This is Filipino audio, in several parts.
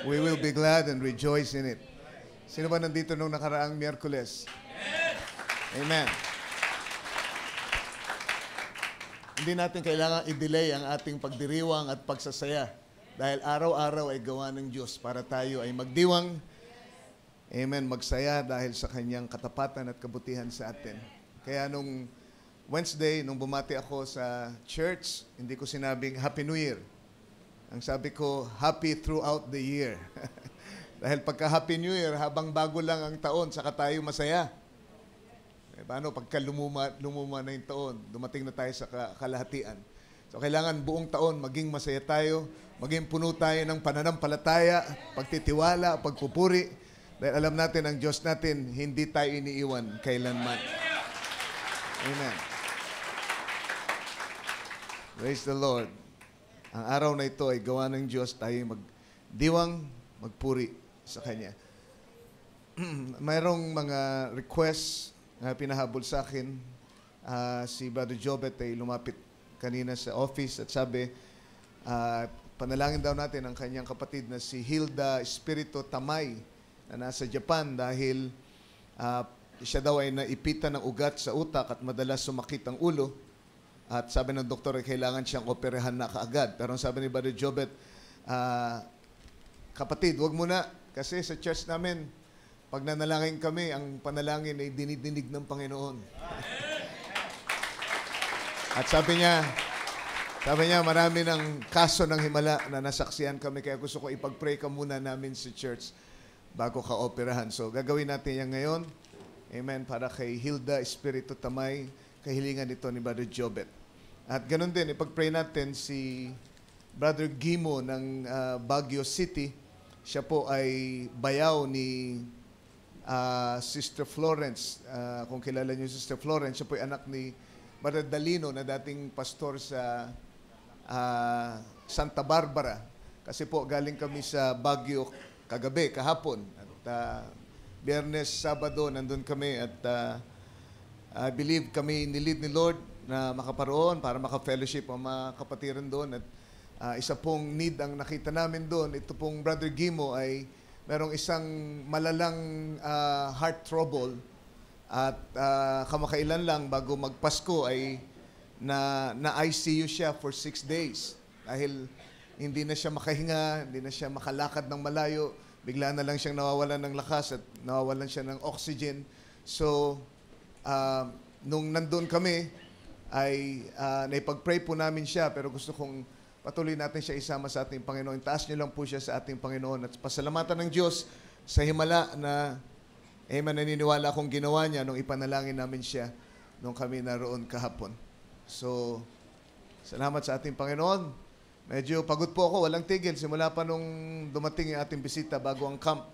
We will be glad and rejoice in it. Sino ba nandito nung nakaraang Miyerkules? Amen. Hindi natin kailangan i-delay ang ating pagdiriwang at pagsasaya dahil araw-araw ay gawa ng Diyos para tayo ay magdiwang, amen, magsaya dahil sa Kanyang katapatan at kabutihan sa atin. Kaya nung Wednesday, nung bumati ako sa church, hindi ko sinabing Happy New Year. Ang sabi ko, Happy throughout the year. Dahil pagka Happy New Year, habang bago lang ang taon, saka tayo masaya. Paano pagka lumuma na yung taon, dumating na tayo sa kalahatian. So kailangan buong taon maging masaya tayo, maging puno tayo ng pananampalataya, pagtitiwala, pagpupuri. Dahil alam natin ang Diyos natin, hindi tayo iniiwan kailanman. Amen. Praise the Lord. Ang araw na ito ay gawa ng Diyos, tayo magdiwang, magpuri sa Kanya. Mayroong mga requests na pinahabol sa akin. Si Brother Jobet ay lumapit kanina sa office at sabi, panalangin daw natin ang kanyang kapatid na si Hilda Espiritu Tamay na nasa Japan dahil siya daw ay naipitan ng ugat sa utak at madalas sumakit ang ulo. At sabi ng doktor ay kailangan siyang operahan na kaagad. Pero sabi ni Brother Jobet, kapatid, wag muna kasi sa church namin, pag nanalangin kami, ang panalangin ay dinidinig ng Panginoon. At sabi niya, marami ng kaso ng himala na nasaksihan kami, kaya gusto ko ipag-pray ka muna namin sa church bago ka operahan. So, gagawin natin yan ngayon. Amen. Para kay Hilda Espiritu Tamay, kahilingan ito ni Brother Jobet. At ganun din, ipag-pray natin si Brother Gimo ng Baguio City. Siya po ay bayaw ni Sister Florence. Kung kilala niyo Sister Florence, siya po ay anak ni Brother Dalino na dating pastor sa Santa Barbara. Kasi po galing kami sa Baguio kagabi, kahapon. At Biyernes, Sabado, nandun kami at I believe kami nilid ni Lord na makaparoon para maka-fellowship ang mga kapatiran doon. At isa pong need ang nakita namin doon. Ito pong Brother Gimo ay merong isang malalang heart trouble at kamakailan lang bago magpasko ay na-ICU siya for 6 days dahil hindi na siya makahinga, hindi na siya makalakad ng malayo, bigla na lang siyang nawawalan ng lakas at nawawalan siya ng oxygen. So, nung nandun kami, ay naipag-pray po namin siya pero gusto kong patuloy natin siya isama sa ating Panginoon. Taas niyo lang po siya sa ating Panginoon at pasalamatan ng Diyos sa himala na naniniwala akong ginawa niya nung ipanalangin namin siya nung kami naroon kahapon. So, salamat sa ating Panginoon. Medyo pagod po ako, walang tigil. Simula pa nung dumating yung ating bisita bago ang camp.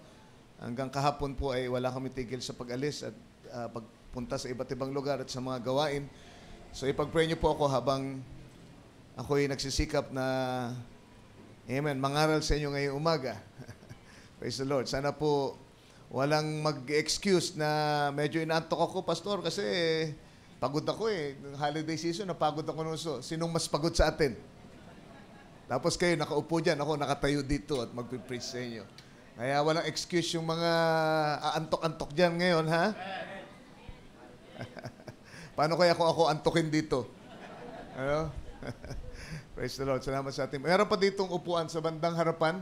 Hanggang kahapon po ay wala kami tigil sa pag-alis at pagpunta sa iba't ibang lugar at sa mga gawain. So, ipag-pray niyo po ako habang ako'y nagsisikap na, amen, mangaral sa inyo ngayong umaga. Praise the Lord. Sana po walang mag-excuse na medyo inaantok ako, Pastor, kasi pagod ako eh. Holiday season, napagod ako nun. So, sinong mas pagod sa atin? Tapos kayo nakaupo dyan, ako nakatayo dito at mag-preach sa inyo. Kaya walang excuse yung mga aantok-antok dyan ngayon, ha? Paano kaya kung ako antokin dito? Ano? Praise the Lord. Salamat sa atin. Mayroon pa ditong upuan sa bandang harapan.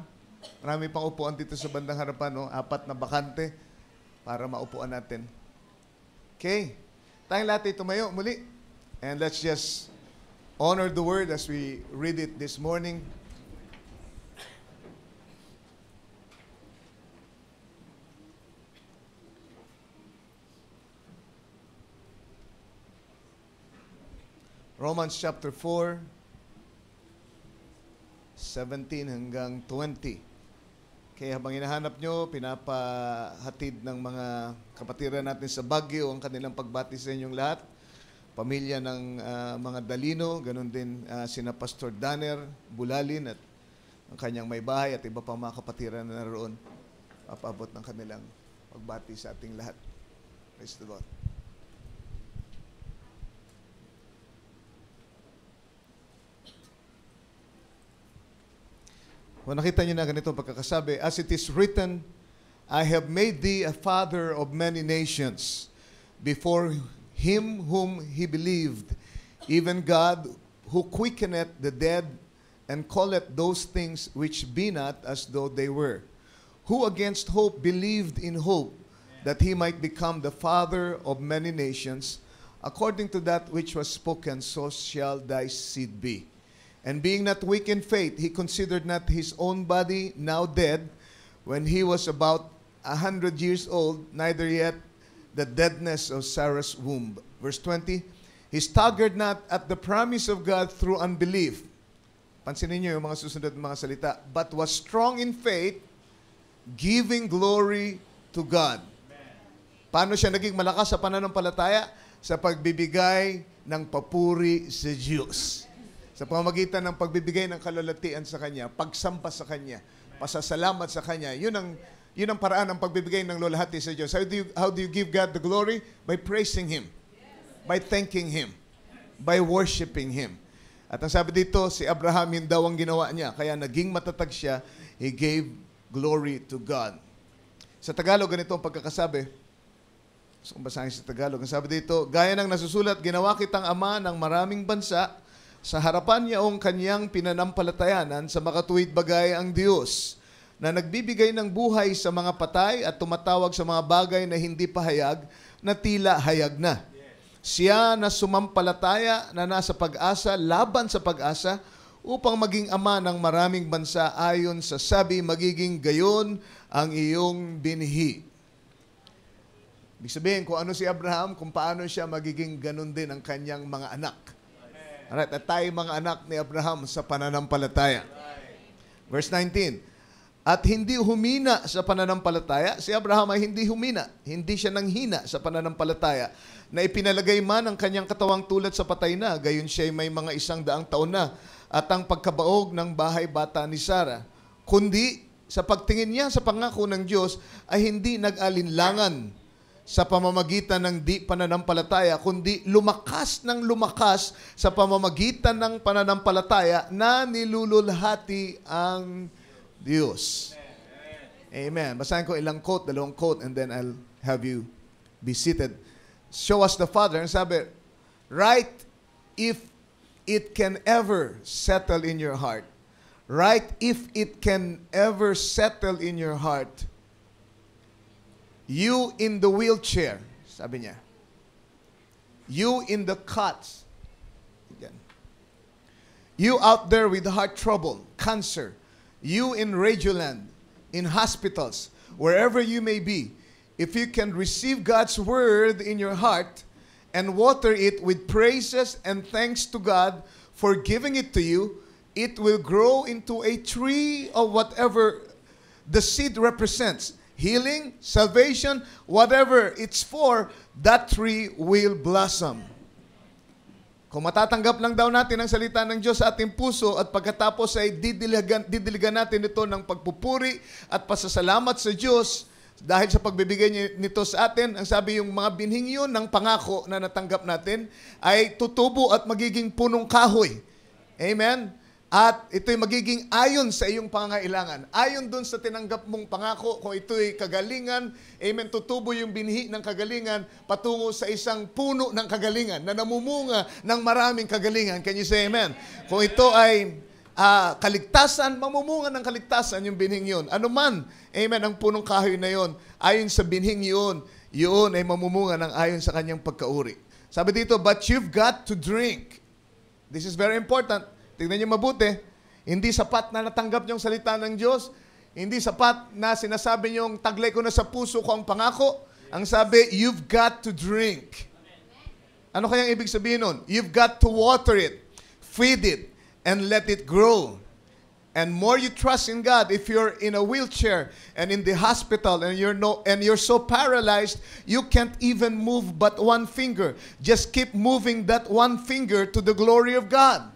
Marami pang upuan dito sa bandang harapan. No? 4 na bakante para maupuan natin. Okay. Tayong lahat tumayo muli. And let's just honor the word as we read it this morning. Romans chapter 4, 17 hanggang 20. Kaya habang hinahanap nyo, pinapahatid ng mga kapatiran natin sa Baguio ang kanilang pagbati sa inyong lahat. Pamilya ng mga Dalino, ganun din sina Pastor Danner Bulalin at ang kanyang may bahay at iba pang mga kapatiran na naroon. Papaabot ng kanilang pagbati sa ating lahat. Praise the Lord. Kung nakita niyo na ganito pagkakasabi, as it is written, I have made thee a father of many nations, before him whom he believed, even God, who quickeneth the dead, and calleth those things which be not as though they were. Who against hope believed in hope, that he might become the father of many nations, according to that which was spoken, so shall thy seed be. And being not weak in faith, he considered not his own body now dead, when he was about 100 years old, neither yet the deadness of Sarah's womb. Verse 20, he staggered not at the promise of God through unbelief. Pansinin niyo yung mga susunod mga salita. But was strong in faith, giving glory to God. Paano siya naging malakas sa pananampalataya? Sa pagbibigay ng papuri sa Diyos. Sa pamamagitan ng pagbibigay ng kalalatian sa Kanya, pagsamba sa Kanya, pasasalamat sa Kanya. Yun ang paraan ng pagbibigay ng lulahati sa Diyos. How do you give God the glory? By praising Him. By thanking Him. By worshiping Him. At ang sabi dito, si Abraham yun daw ang ginawa niya. Kaya naging matatag siya. He gave glory to God. Sa Tagalog, ganito ang pagkakasabi. So, kung basahin sa Tagalog, ang sabi dito, gaya ng nasusulat, ginawa kitang ama ng maraming bansa, sa harapan niya ang kanyang pinanampalatayanan, sa makatuwid bagay ang Diyos, na nagbibigay ng buhay sa mga patay at tumatawag sa mga bagay na hindi pahayag, na tila hayag na. Siya na sumampalataya na nasa pag-asa, laban sa pag-asa, upang maging ama ng maraming bansa ayon sa sabi, magiging gayon ang iyong binhi. Ibig sabihin, kung ano si Abraham, kung paano siya magiging ganon din ang kanyang mga anak. Alright, at tayo mga anak ni Abraham sa pananampalataya. Verse 19, at hindi humina sa pananampalataya, si Abraham ay hindi humina, hindi siya nanghina sa pananampalataya, na ipinalagay man ang kanyang katawang tulad sa patay na, gayon siya ay may mga 100 taon na, at ang pagkabaog ng bahay bata ni Sarah. Kundi, sa pagtingin niya sa pangako ng Diyos, ay hindi nag-alinlangan sa pamamagitan ng di pananampalataya, kundi lumakas ng lumakas sa pamamagitan ng pananampalataya na nilululhati ang Diyos. Amen. Basahin ko ilang quote, 2 quote, and then I'll have you be seated. Show us the Father. Ang sabi, right if it can ever settle in your heart. Right if it can ever settle in your heart. You in the wheelchair, sabi niya. You in the cots. Again. You out there with heart trouble, cancer. You in Radioland, in hospitals, wherever you may be, if you can receive God's word in your heart and water it with praises and thanks to God for giving it to you, it will grow into a tree of whatever the seed represents. Healing, salvation, whatever it's for, that tree will blossom. Kung matatanggap lang daw natin ang salita ng Diyos sa ating puso at pagkatapos ay didiligan natin ito ng pagpupuri at pasasalamat sa Diyos dahil sa pagbibigay nito sa atin, ang sabi yung mga binhing yun ng pangako na natanggap natin ay tutubo at magiging punong kahoy. Amen? At ito'y magiging ayon sa iyong pangangailangan. Ayon dun sa tinanggap mong pangako, kung ito'y kagalingan, amen, tutubo yung binhi ng kagalingan patungo sa isang puno ng kagalingan na namumunga ng maraming kagalingan. Can you say amen? Kung ito ay kaligtasan, mamumunga ng kaligtasan yung binhing yun. Ano man, amen, ang punong kahoy na yun, ayon sa binhing yun, yun ay mamumunga ng ayon sa kanyang pagkauri. Sabi dito, but you've got to drink. This is very important. Tingnan niyo mabuti, hindi sapat na natanggap niyong salita ng Diyos, hindi sapat na sinasabi niyong taglay ko na sa puso ko ang pangako. Ang sabi, you've got to drink. Ano kayang ibig sabihin nun? You've got to water it, feed it, and let it grow. And more you trust in God, if you're in a wheelchair and in the hospital and you're so paralyzed, you can't even move but one finger. Just keep moving that one finger to the glory of God.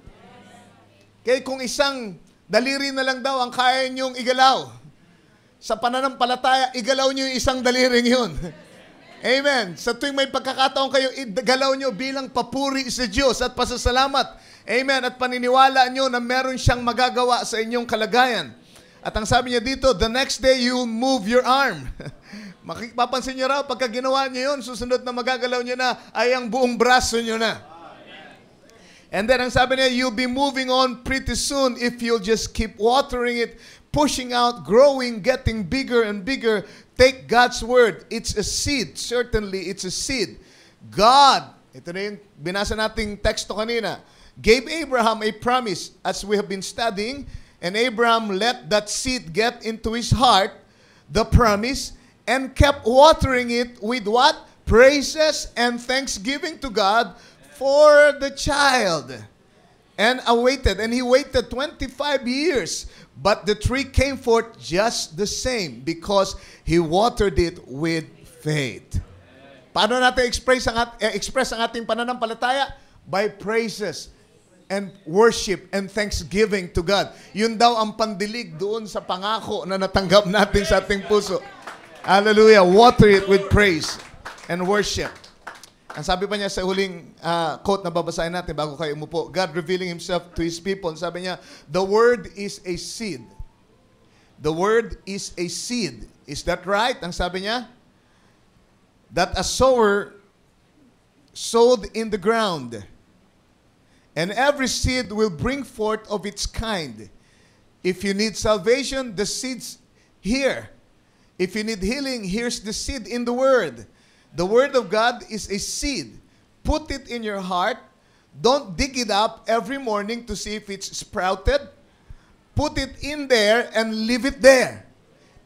Kaya kung isang daliri na lang daw ang kaya niyong igalaw, sa pananampalataya, igalaw niyo yung isang daliring yun. Amen. Sa tuwing may pagkakataon kayo, igalaw niyo bilang papuri sa Diyos at pasasalamat. Amen. At paniniwala niyo na meron siyang magagawa sa inyong kalagayan. At ang sabi niya dito, the next day you'll move your arm. Mapapansin niyo raw, pagka ginawa niyo yun, susunod na magagalaw niyo na ay ang buong braso niyo na. And then ang sabi niya, you'll be moving on pretty soon if you'll just keep watering it, pushing out, growing, getting bigger and bigger. Take God's word. It's a seed. Certainly, it's a seed. God, ito na yung binasa nating teksto kanina, gave Abraham a promise as we have been studying, and Abraham let that seed get into his heart, the promise, and kept watering it with what? Praises and thanksgiving to God for the child. And awaited, and he waited 25 years. But the tree came forth just the same because he watered it with faith. Paano natin express ang ating pananampalataya? By praises and worship and thanksgiving to God. Yun daw ang pandilig doon sa pangako na natanggap natin sa ating puso. Hallelujah. Water it with praise and worship. Ang sabi pa niya sa huling quote na babasahin natin bago kayo umupo, God revealing Himself to His people. Ang sabi niya, the Word is a seed. The Word is a seed. Is that right? Ang sabi niya, that a sower sowed in the ground. And every seed will bring forth of its kind. If you need salvation, the seed's here. If you need healing, here's the seed in the Word. The Word of God is a seed. Put it in your heart. Don't dig it up every morning to see if it's sprouted. Put it in there and leave it there.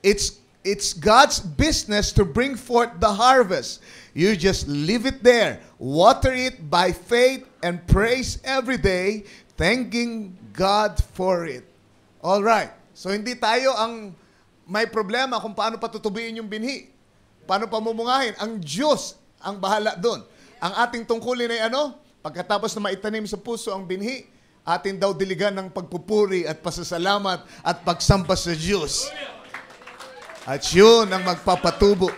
It's God's business to bring forth the harvest. You just leave it there. Water it by faith and praise every day, thanking God for it. All right. So hindi tayo ang may problema kung paano patutubiin yung binhi. Paano pamumungahin? Ang Diyos ang bahala doon. Ang ating tungkulin ay ano? Pagkatapos na maitanim sa puso ang binhi, atin daw diligan ng pagpupuri at pasasalamat at pagsamba sa Diyos. At yun ang magpapatubo.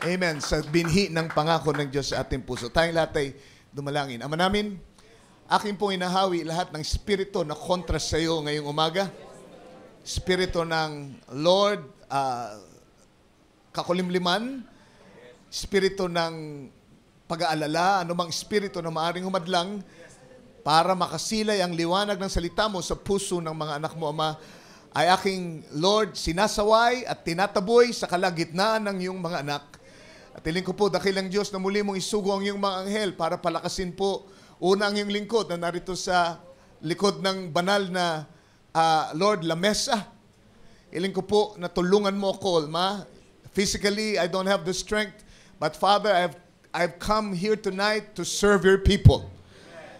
Amen. Sa binhi ng pangako ng Diyos sa ating puso. Tayong lahat ay dumalangin. Ama namin, akin pong inahawi lahat ng spirito na kontra sa iyo ngayong umaga. Spirito ng Lord, kakulimliman, spirito ng pag-aalala, anumang spirito na maaring humadlang para makasilay ang liwanag ng salita mo sa puso ng mga anak mo, Ama, ay aking Lord sinasaway at tinataboy sa kalagitnaan ng iyong mga anak. At hiling ko po, dakilang Diyos, na muli mong isugo ang iyong mga anghel para palakasin po una ang iyong lingkod na narito sa likod ng banal na Lord, lamesa. Hiling ko po na tulungan mo ako, Ma. Physically, I don't have the strength. But Father, I've come here tonight to serve your people.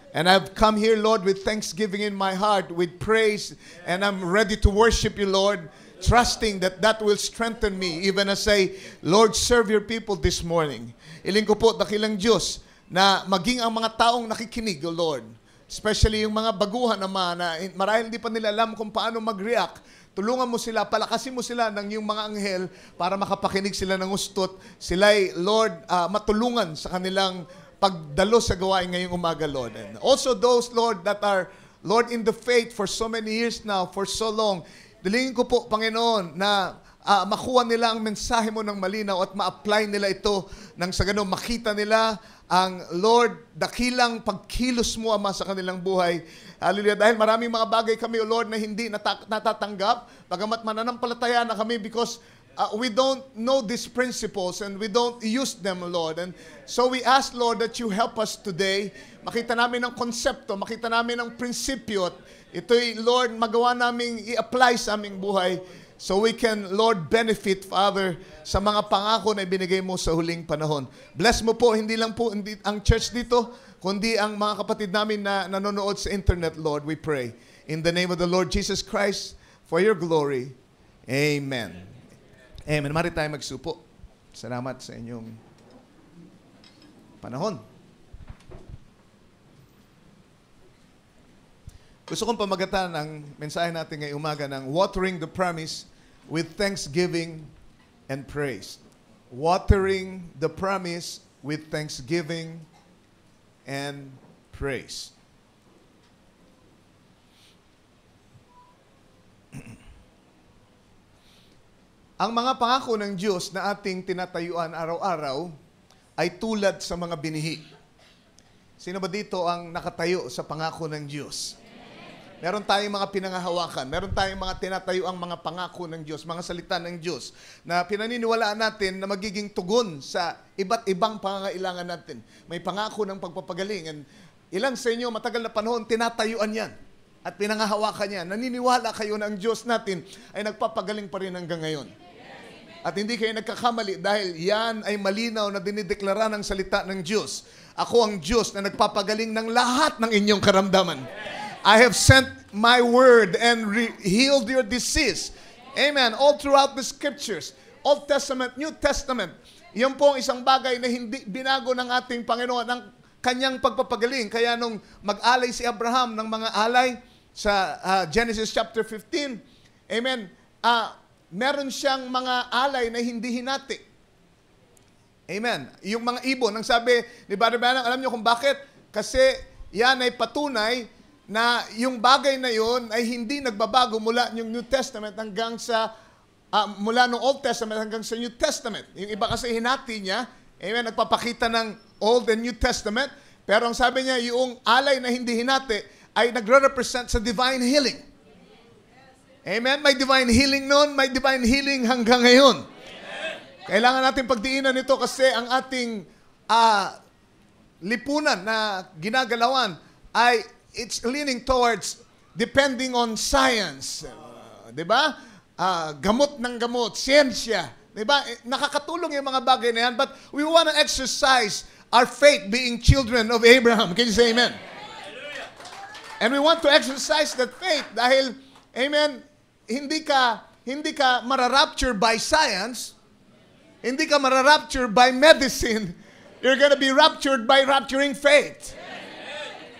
And I've come here, Lord, with thanksgiving in my heart, with praise. And I'm ready to worship you, Lord, trusting that that will strengthen me even as I, Lord, serve your people this morning. Hiling ko po, dakilang Diyos, na maging ang mga taong nakikinig, O Lord, especially yung mga baguhan naman na marahil hindi pa nila alam kung paano mag-react. Tulungan mo sila, palakasin mo sila ng iyong mga anghel para makapakinig sila ng ustot. Sila'y, Lord, matulungan sa kanilang pagdalo sa gawain ngayong umaga, Lord. And also those, Lord, that are, Lord, in the faith for so many years now, for so long, dalingin ko po, Panginoon, na makuha nila ang mensahe mo ng malinaw at ma-apply nila ito nang sa ganun makita nila ang, Lord, dakilang pagkilos mo, Ama, sa kanilang buhay. Hallelujah. Dahil maraming mga bagay kami, O Lord, na hindi natatanggap, bagamat mananampalataya na kami because we don't know these principles and we don't use them, Lord. And so we ask, Lord, that you help us today. Makita namin ang konsepto, makita namin ang prinsipyo. At ito'y, Lord, magawa namin i-apply sa aming buhay so we can, Lord, benefit, Father, sa mga pangako na ibinigay mo sa huling panahon. Bless mo po, hindi lang po ang church dito, kundi ang mga kapatid namin na nanonood sa internet, Lord, we pray. In the name of the Lord Jesus Christ, for your glory. Amen. Amen. Mari tayo magsupo. Salamat sa inyong panahon. Gusto kong pamagatan ang mensahe natin ngayong umaga ng watering the promise with thanksgiving and praise. Watering the promise with thanksgiving and praise. Ang mga pangako ng Diyos na ating tinatayuan araw-araw ay tulad sa mga binihi. Sino ba dito ang nakatayo sa pangako ng Diyos? Meron tayong mga pinangahawakan. Meron tayong mga tinatayo ang mga pangako ng Diyos, mga salita ng Diyos na pinaniniwalaan natin na magiging tugon sa iba't ibang pangangailangan natin. May pangako ng pagpapagaling. And ilan sa inyo, matagal na panahon, tinatayuan yan at pinangahawakan yan. Naniniwala kayo na ang Diyos natin ay nagpapagaling pa rin hanggang ngayon. At hindi kayo nagkakamali dahil yan ay malinaw na dinideklara ng salita ng Diyos. Ako ang Diyos na nagpapagaling ng lahat ng inyong karamdaman. I have sent my word and healed your disease. Amen. All throughout the scriptures, Old Testament, New Testament, yan po ang isang bagay na hindi binago ng ating Panginoon ang kanyang pagpapagaling. Kaya nung mag-alay si Abraham ng mga alay sa Genesis chapter 15, amen, meron siyang mga alay na hindi hinati. Amen. Yung mga ibon, ang sabi ni Brother Branham, alam niyo kung bakit? Kasi yan ay patunay na yung bagay na yon ay hindi nagbabago mula yung New Testament hanggang sa mula ng Old Testament hanggang sa New Testament. Yung iba kasi hinati niya, amen, nagpapakita ng Old and New Testament, pero ang sabi niya, yung alay na hindi hinati ay nagre-represent sa divine healing. Amen? May divine healing noon, may divine healing hanggang ngayon. Kailangan natin pagdiinan ito kasi ang ating lipunan na ginagalawan ay it's leaning towards depending on science. Diba? Gamot ng gamot, siyensya. Diba? Nakakatulong yung mga bagay na yan, but we want to exercise our faith being children of Abraham. Can you say amen? And we want to exercise that faith dahil, amen, hindi ka mararapture by science, hindi ka mararapture by medicine, you're gonna be raptured by rapturing faith.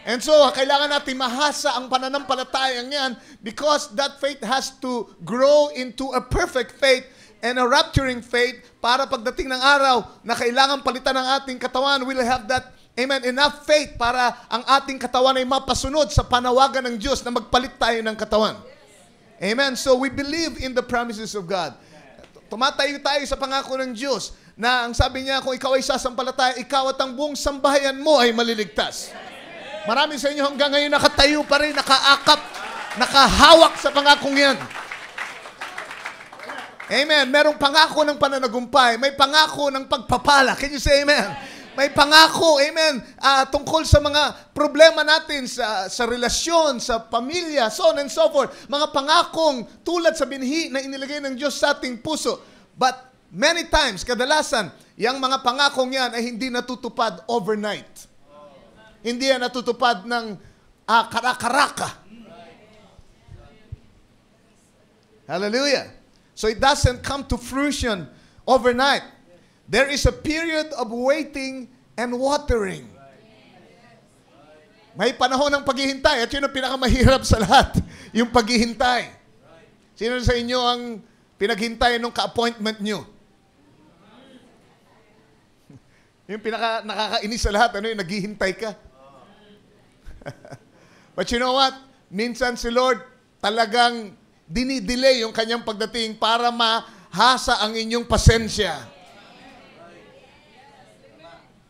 And so, kailangan natin mahasa ang pananampalatayang yan because that faith has to grow into a perfect faith and a rapturing faith para pagdating ng araw na kailangan palitan ng ating katawan, we'll have that, amen, enough faith para ang ating katawan ay mapasunod sa panawagan ng Diyos na magpalit tayo ng katawan. Amen. So, we believe in the promises of God. Tumatayo tayo sa pangako ng Diyos na ang sabi niya, kung ikaw ay sasampalataya, ikaw at ang buong sambahayan mo ay maliligtas. Marami sa inyo hanggang ngayon nakatayo pa rin, nakaakap, nakahawak sa pangakong yan. Amen. Merong pangako ng pananagumpay. May pangako ng pagpapala. Can you say amen? May pangako, amen, tungkol sa mga problema natin sa relasyon, sa pamilya, so on and so forth. Mga pangakong tulad sa binhi na inilagay ng Diyos sa ating puso. But many times, kadalasan, yung mga pangakong yan ay hindi natutupad overnight. Hindi yan natutupad ng karakaraka. Hallelujah. So it doesn't come to fruition overnight. There is a period of waiting and watering. May panahon ng paghihintay at yun ang pinakamahirap sa lahat, yung paghihintay. Sino sa inyo ang pinaghintay nung ka-appointment nyo? Yung pinaka nakakainis sa lahat, yung naghihintay ka. But you know what? Minsan si Lord talagang dinidelay yung kanyang pagdating para mahasa ang inyong pasensya.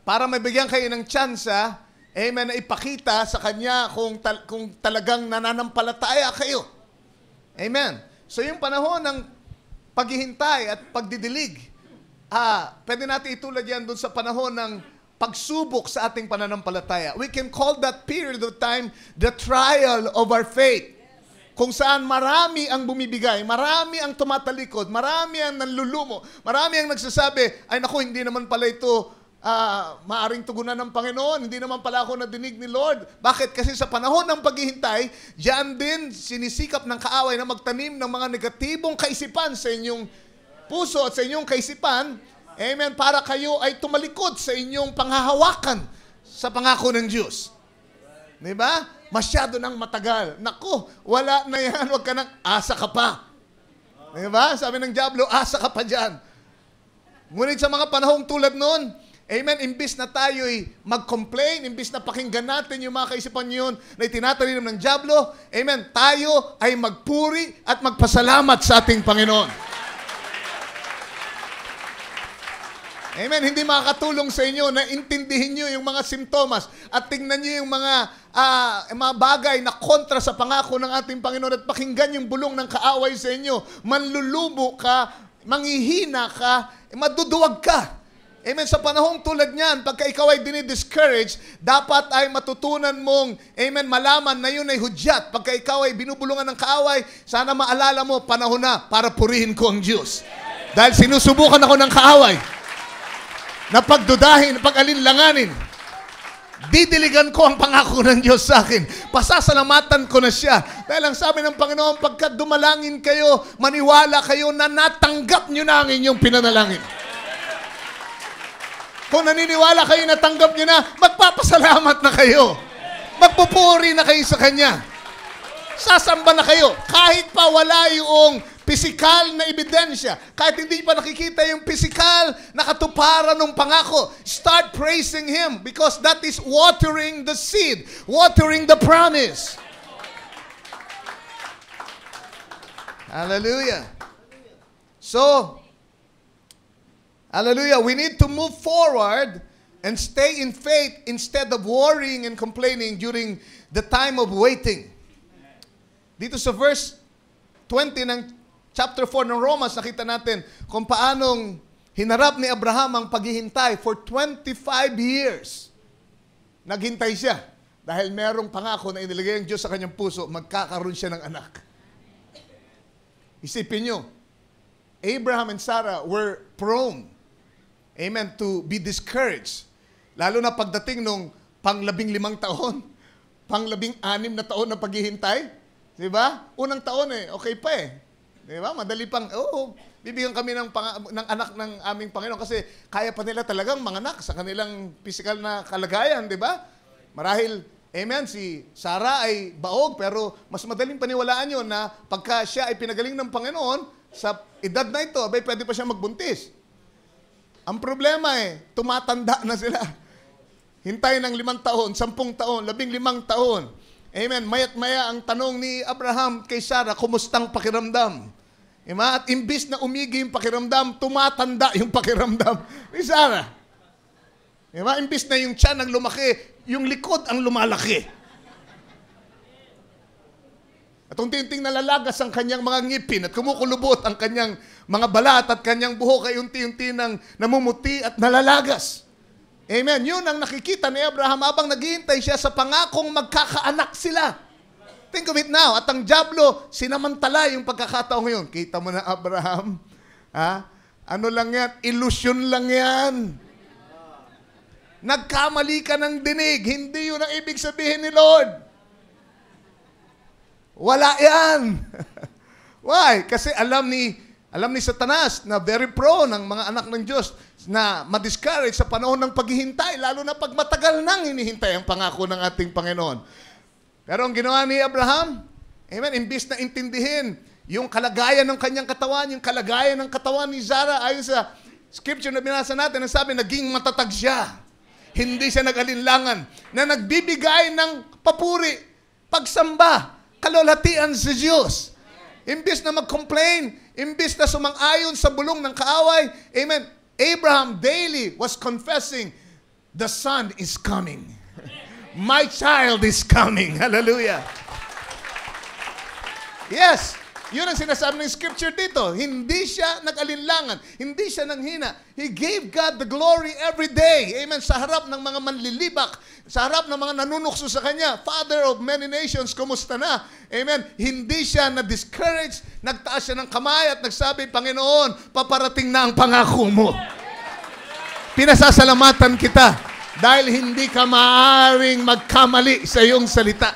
Para mabigyan kayo ng tsansa, amen, na ipakita sa kanya kung talagang nananampalataya kayo. Amen. So yung panahon ng paghihintay at pagdidilig, pwede natin itulad yan dun sa panahon ng pagsubok sa ating pananampalataya. We can call that period of time the trial of our faith. Kung saan marami ang bumibigay, marami ang tumatalikod, marami ang nanlulumo, marami ang nagsasabi, ay naku, hindi naman pala ito maaring tugunan ng Panginoon, hindi naman pala ako nadinig ni Lord. Bakit? Kasi sa panahon ng paghihintay, diyan din sinisikap ng kaaway na magtanim ng mga negatibong kaisipan sa inyong puso at sa inyong kaisipan, amen, para kayo ay tumalikod sa inyong panghahawakan sa pangako ng Diyos. Diba? Masyado nang matagal. Naku, wala na yan, wag ka nang asa ka pa. Diba? Sabi ng Diablo, asa ka pa dyan. Ngunit sa mga panahong tulad noon, amen, imbis na tayo'y mag-complain, imbis na pakinggan natin yung mga kaisipan yun na itinatanim ng Diablo, amen, tayo ay magpuri at magpasalamat sa ating Panginoon. Amen. Hindi makakatulong sa inyo na intindihin nyo yung mga simptomas at tingnan nyo yung mga bagay na kontra sa pangako ng ating Panginoon at pakinggan yung bulong ng kaaway sa inyo. Manlulubo ka, manghihina ka, maduduwag ka. Amen. Sa panahong tulad niyan, pagka ikaw ay dinidiscourage, dapat ay matutunan mong, amen, malaman na yun ay hudyat. Pagka ikaw ay binubulungan ng kaaway, sana maalala mo, panahon na para purihin ko ang Diyos. Dahil sinusubukan ako ng kaaway na pagdudahin, pag-alinlanganin. Didiligan ko ang pangako ng Diyos sa akin. Pasasalamatan ko na siya. Dahil ang sabi ng Panginoon, pagkat dumalangin kayo, maniwala kayo na natanggap nyo na ang inyong pinanalangin. Kung naniniwala kayo na tanggap nyo na, magpapasalamat na kayo. Magpupuri na kayo sa Kanya. Sasamba na kayo. Kahit pa wala yung pisikal na ebidensya, kahit hindi pa nakikita yung pisikal na katuparan ng pangako, start praising Him because that is watering the seed, watering the promise. Hallelujah. So, hallelujah, we need to move forward and stay in faith instead of worrying and complaining during the time of waiting. Dito sa verse 20 ng chapter 4 ng Romans, nakita natin kung paanong hinarap ni Abraham ang paghihintay for 25 years. Naghintay siya dahil merong pangako na inilagay ang Diyos sa kanyang puso, magkakaroon siya ng anak. Isipin nyo, Abraham and Sarah were prone, amen, to be discouraged. Lalo na pagdating nung pang-15 taon, pang-16 na taon na paghihintay. Diba? Unang taon okay pa Diba? Madali pang, bibigyan kami ng anak ng aming Panginoon kasi kaya pa nila talagang manganak sa kanilang physical na kalagayan, diba? Marahil, amen, si Sarah ay baog pero mas madaling paniwalaan yun na pagka siya ay pinagaling ng Panginoon, sa edad na ito, pwede pa siya magbuntis. Ang problema tumatanda na sila. Hintay ng 5 taon, 10 taon, 15 taon. Amen. Maya't maya ang tanong ni Abraham kay Sarah, kumustang pakiramdam? At imbis na umigi yung pakiramdam, tumatanda yung pakiramdam ni Sarah. Imbis na yung tiyan ang lumaki, yung likod ang lumalaki. At unti-unting nalalagas ang kanyang mga ngipin at kumukulubot ang kanyang mga balat at kanyang buhok ay unti-unti nang namumuti at nalalagas. Amen. Yun ang nakikita ni Abraham habang naghihintay siya sa pangakong magkakaanak sila. Think of it now. At ang dyablo, sinamantala yung pagkakataon ngayon. Kita mo na, Abraham? Ano lang yan? Illusion lang yan. Nagkamali ka ng dinig. Hindi yun ang ibig sabihin ni Lord. Wala yan. Why? Kasi alam ni Satanas na very prone ng mga anak ng Diyos na ma-discourage sa panahon ng paghihintay, lalo na pag matagal nang hinihintay ang pangako ng ating Panginoon. Pero ang ginawa ni Abraham, amen, imbis na intindihin yung kalagayan ng kanyang katawan, yung kalagayan ng katawan ni Sarah, ayon sa scripture na binasa natin, ang sabi, naging matatag siya. Hindi siya nag-alinlangan, na nagbibigay ng papuri, pagsamba, kalulhatian sa Diyos. Imbis na mag-complain, imbis na sumang-ayon sa bulong ng kaaway, amen, Abraham daily was confessing, the son is coming. My child is coming. Hallelujah. Yes, yun ang sinasabi ng scripture dito. Hindi siya nag-alinlangan. Hindi siya nanghina. He gave God the glory every day. Amen. Sa harap ng mga manlilibak, sa harap ng mga nanunukso sa Kanya, Father of many nations, kumusta na? Amen. Hindi siya na-discourage, nagtaas siya ng kamay at nagsabi, Panginoon, paparating na ang pangako mo. Pinasasalamatan kita dahil hindi ka maaaring magkamali sa iyong salita.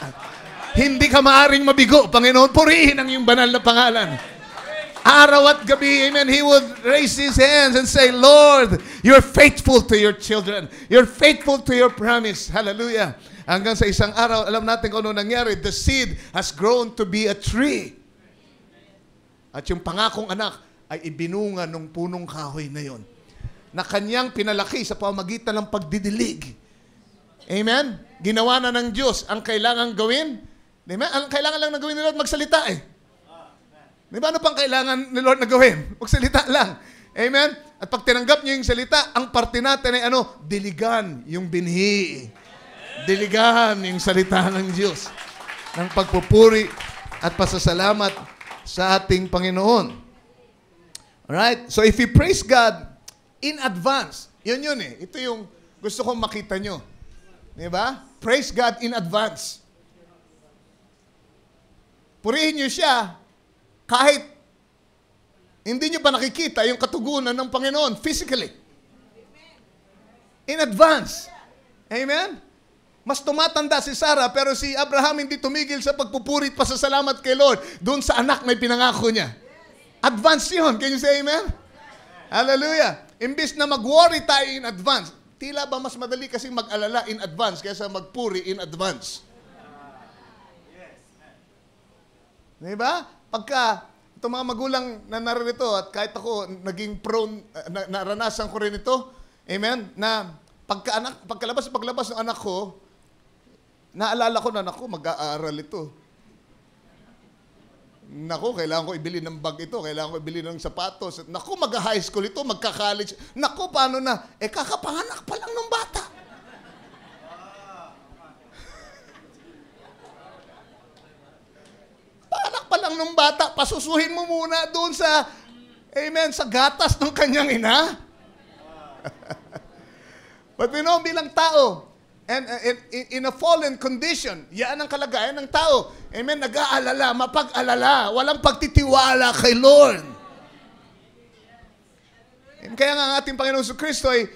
Hindi ka maaaring mabigo, Panginoon. Purihin ang iyong banal na pangalan. Araw at gabi, amen, he would raise his hands and say, Lord, you're faithful to your children. You're faithful to your promise. Hallelujah. Hanggang sa isang araw, alam natin kung ano nangyari. The seed has grown to be a tree. At yung pangakong anak ay ibinunga ng punong kahoy na yon, na kanyang pinalaki sa pamagitan ng pagdidilig. Amen? Ginawa na ng Diyos ang kailangang gawin. Diba? Ang kailangan lang na gawin ni Lord, magsalita Diba? Ano pang kailangan ni Lord na gawin? Magsalita lang. Amen? At pag tinanggap nyo yung salita, ang parte natin ay ano? Diligan yung binhi. Diligan yung salita ng Diyos. Ng pagpupuri at pasasalamat sa ating Panginoon. Alright? So if you praise God in advance, yun eh. Ito yung gusto kong makita nyo. Diba? Praise God in advance. Purihin nyo siya kahit hindi nyo pa nakikita yung katugunan ng Panginoon physically. In advance. Amen? Mas tumatanda si Sarah pero si Abraham hindi tumigil sa pagpupuri at pasasalamat kay Lord doon sa anak na ipinangako niya. Advance yun. Can you say amen? Hallelujah. Imbis na mag-worry tayo in advance, tila ba mas madali kasi mag-alala in advance kaysa magpuri in advance? Diba? Pagka itong mga magulang na narito at kahit ako naging prone, naranasan ko rin ito, amen, na paglabas ng anak ko, naalala ko na, naku, mag-aaral ito. Naku, kailangan ko ibili ng bag ito, kailangan ko ibili ng sapatos. Naku, mag-high school ito, magka-college. Naku, paano na? Kakapanganak pa lang ng bata. Panganak pa lang ng bata, pasusuhin mo muna doon sa, amen, sa gatas ng kanyang ina. But we know bilang tao, and in a fallen condition, yan ang kalagayan ng tao. Amen, nag-aalala, mapag-alala, walang pagtitiwala kay Lord. Kaya nga ang ating Panginoon Kristo ay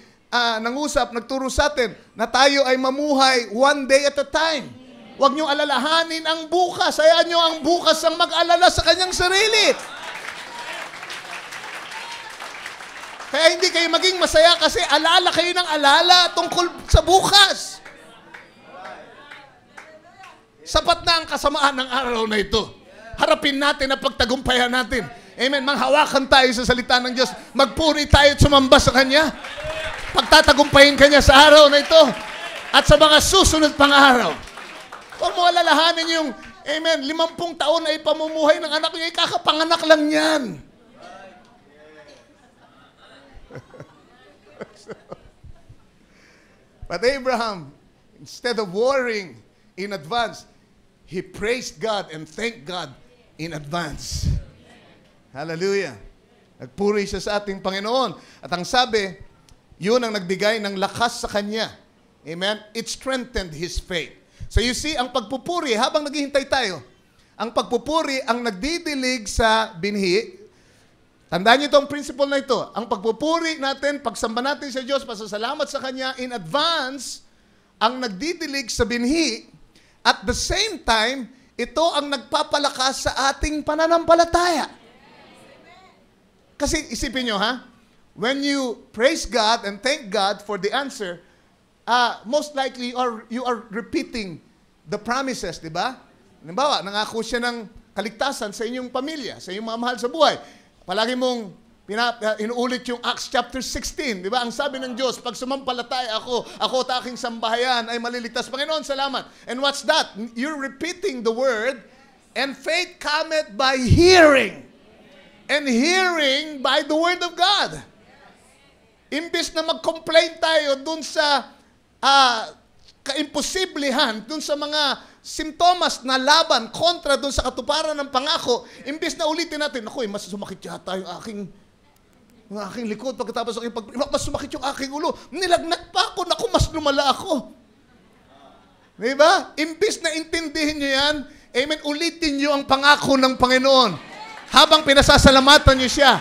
nangusap, nagturo sa atin na tayo ay mamuhay one day at a time. Huwag niyong alalahanin ang bukas. Hayaan niyo ang bukas ang mag-alala sa kanyang sarili. Kaya hindi kayo maging masaya kasi alala kayo ng alala tungkol sa bukas. Sapat na ang kasamaan ng araw na ito. Harapin natin at pagtagumpayan natin. Amen. Manghawakan tayo sa salita ng Diyos. Magpuri tayo at sumamba sa Kanya. Pagtatagumpayin Kanya sa araw na ito at sa mga susunod pang araw. Huwag mo alalahanin yung, amen, 50 taon na ipamumuhay ng anak niya, kakapanganak lang yan. But Abraham, instead of worrying in advance, he praised God and thanked God in advance. Hallelujah. Nagpuri siya sa ating Panginoon. At ang sabi, yun ang nagbigay ng lakas sa kanya. Amen? It strengthened his faith. So you see, ang pagpupuri, habang naghihintay tayo, ang pagpupuri ang nagdidilig sa binhi. Tandaan niyo itong principle na ito. Ang pagpupuri natin, pagsamba natin sa Diyos, pasasalamat sa Kanya in advance, ang nagdidilig sa binhi. At the same time, ito ang nagpapalakas sa ating pananampalataya. Kasi isipin nyo, ha? When you praise God and thank God for the answer, most likely you are repeating the promises, di ba? Halimbawa, nangako siya ng kaligtasan sa inyong pamilya, sa inyong mga mahal sa buhay. Palagi mong inuulit yung Acts chapter 16, di ba? Ang sabi ng Diyos, pag sumampalataya ako at aking sambahayan ay maliligtas. Panginoon, salamat. And what's that? You're repeating the word, and faith cometh by hearing. And hearing by the word of God. Imbis na mag-complain tayo dun sa kaimposiblihan, dun sa mga simptomas na laban kontra dun sa katuparan ng pangako, imbis na ulitin natin, ako, mas sumakit yata yung aking likod pagkatapos mas sumakit yung aking ulo. Nilagnat pa ako, naku, mas lumala ako. Diba? Imbis na intindihin nyo yan, amen, ulitin nyo ang pangako ng Panginoon. Habang pinasasalamatan nyo siya,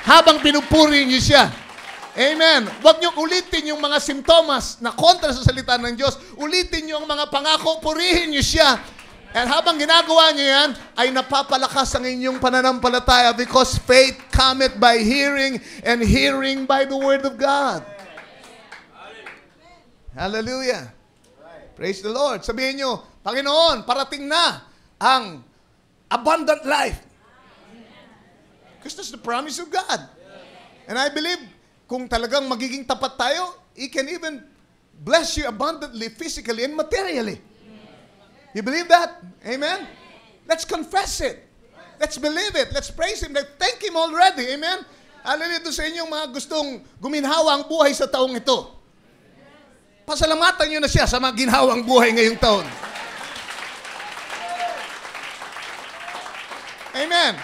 habang pinupuri nyo siya. Amen. Huwag niyong ulitin yung mga simptomas na kontra sa salita ng Diyos. Ulitin niyo ang mga pangako, purihin niyo siya. At habang ginagawa niyo yan, ay napapalakas ang inyong pananampalataya because faith cometh by hearing and hearing by the word of God. Hallelujah. Praise the Lord. Sabihin niyo, Panginoon, parating na ang abundant life. Because that's the promise of God. And I believe, kung talagang magiging tapat tayo, He can even bless you abundantly, physically and materially. You believe that? Amen? Let's confess it. Let's believe it. Let's praise Him. Let's thank Him already. Amen? Hallelujah, doon sa inyong mga gustong guminhawa ang buhay sa taong ito. Pasalamatan nyo na siya sa mga ginhawang buhay ngayong taon. Amen.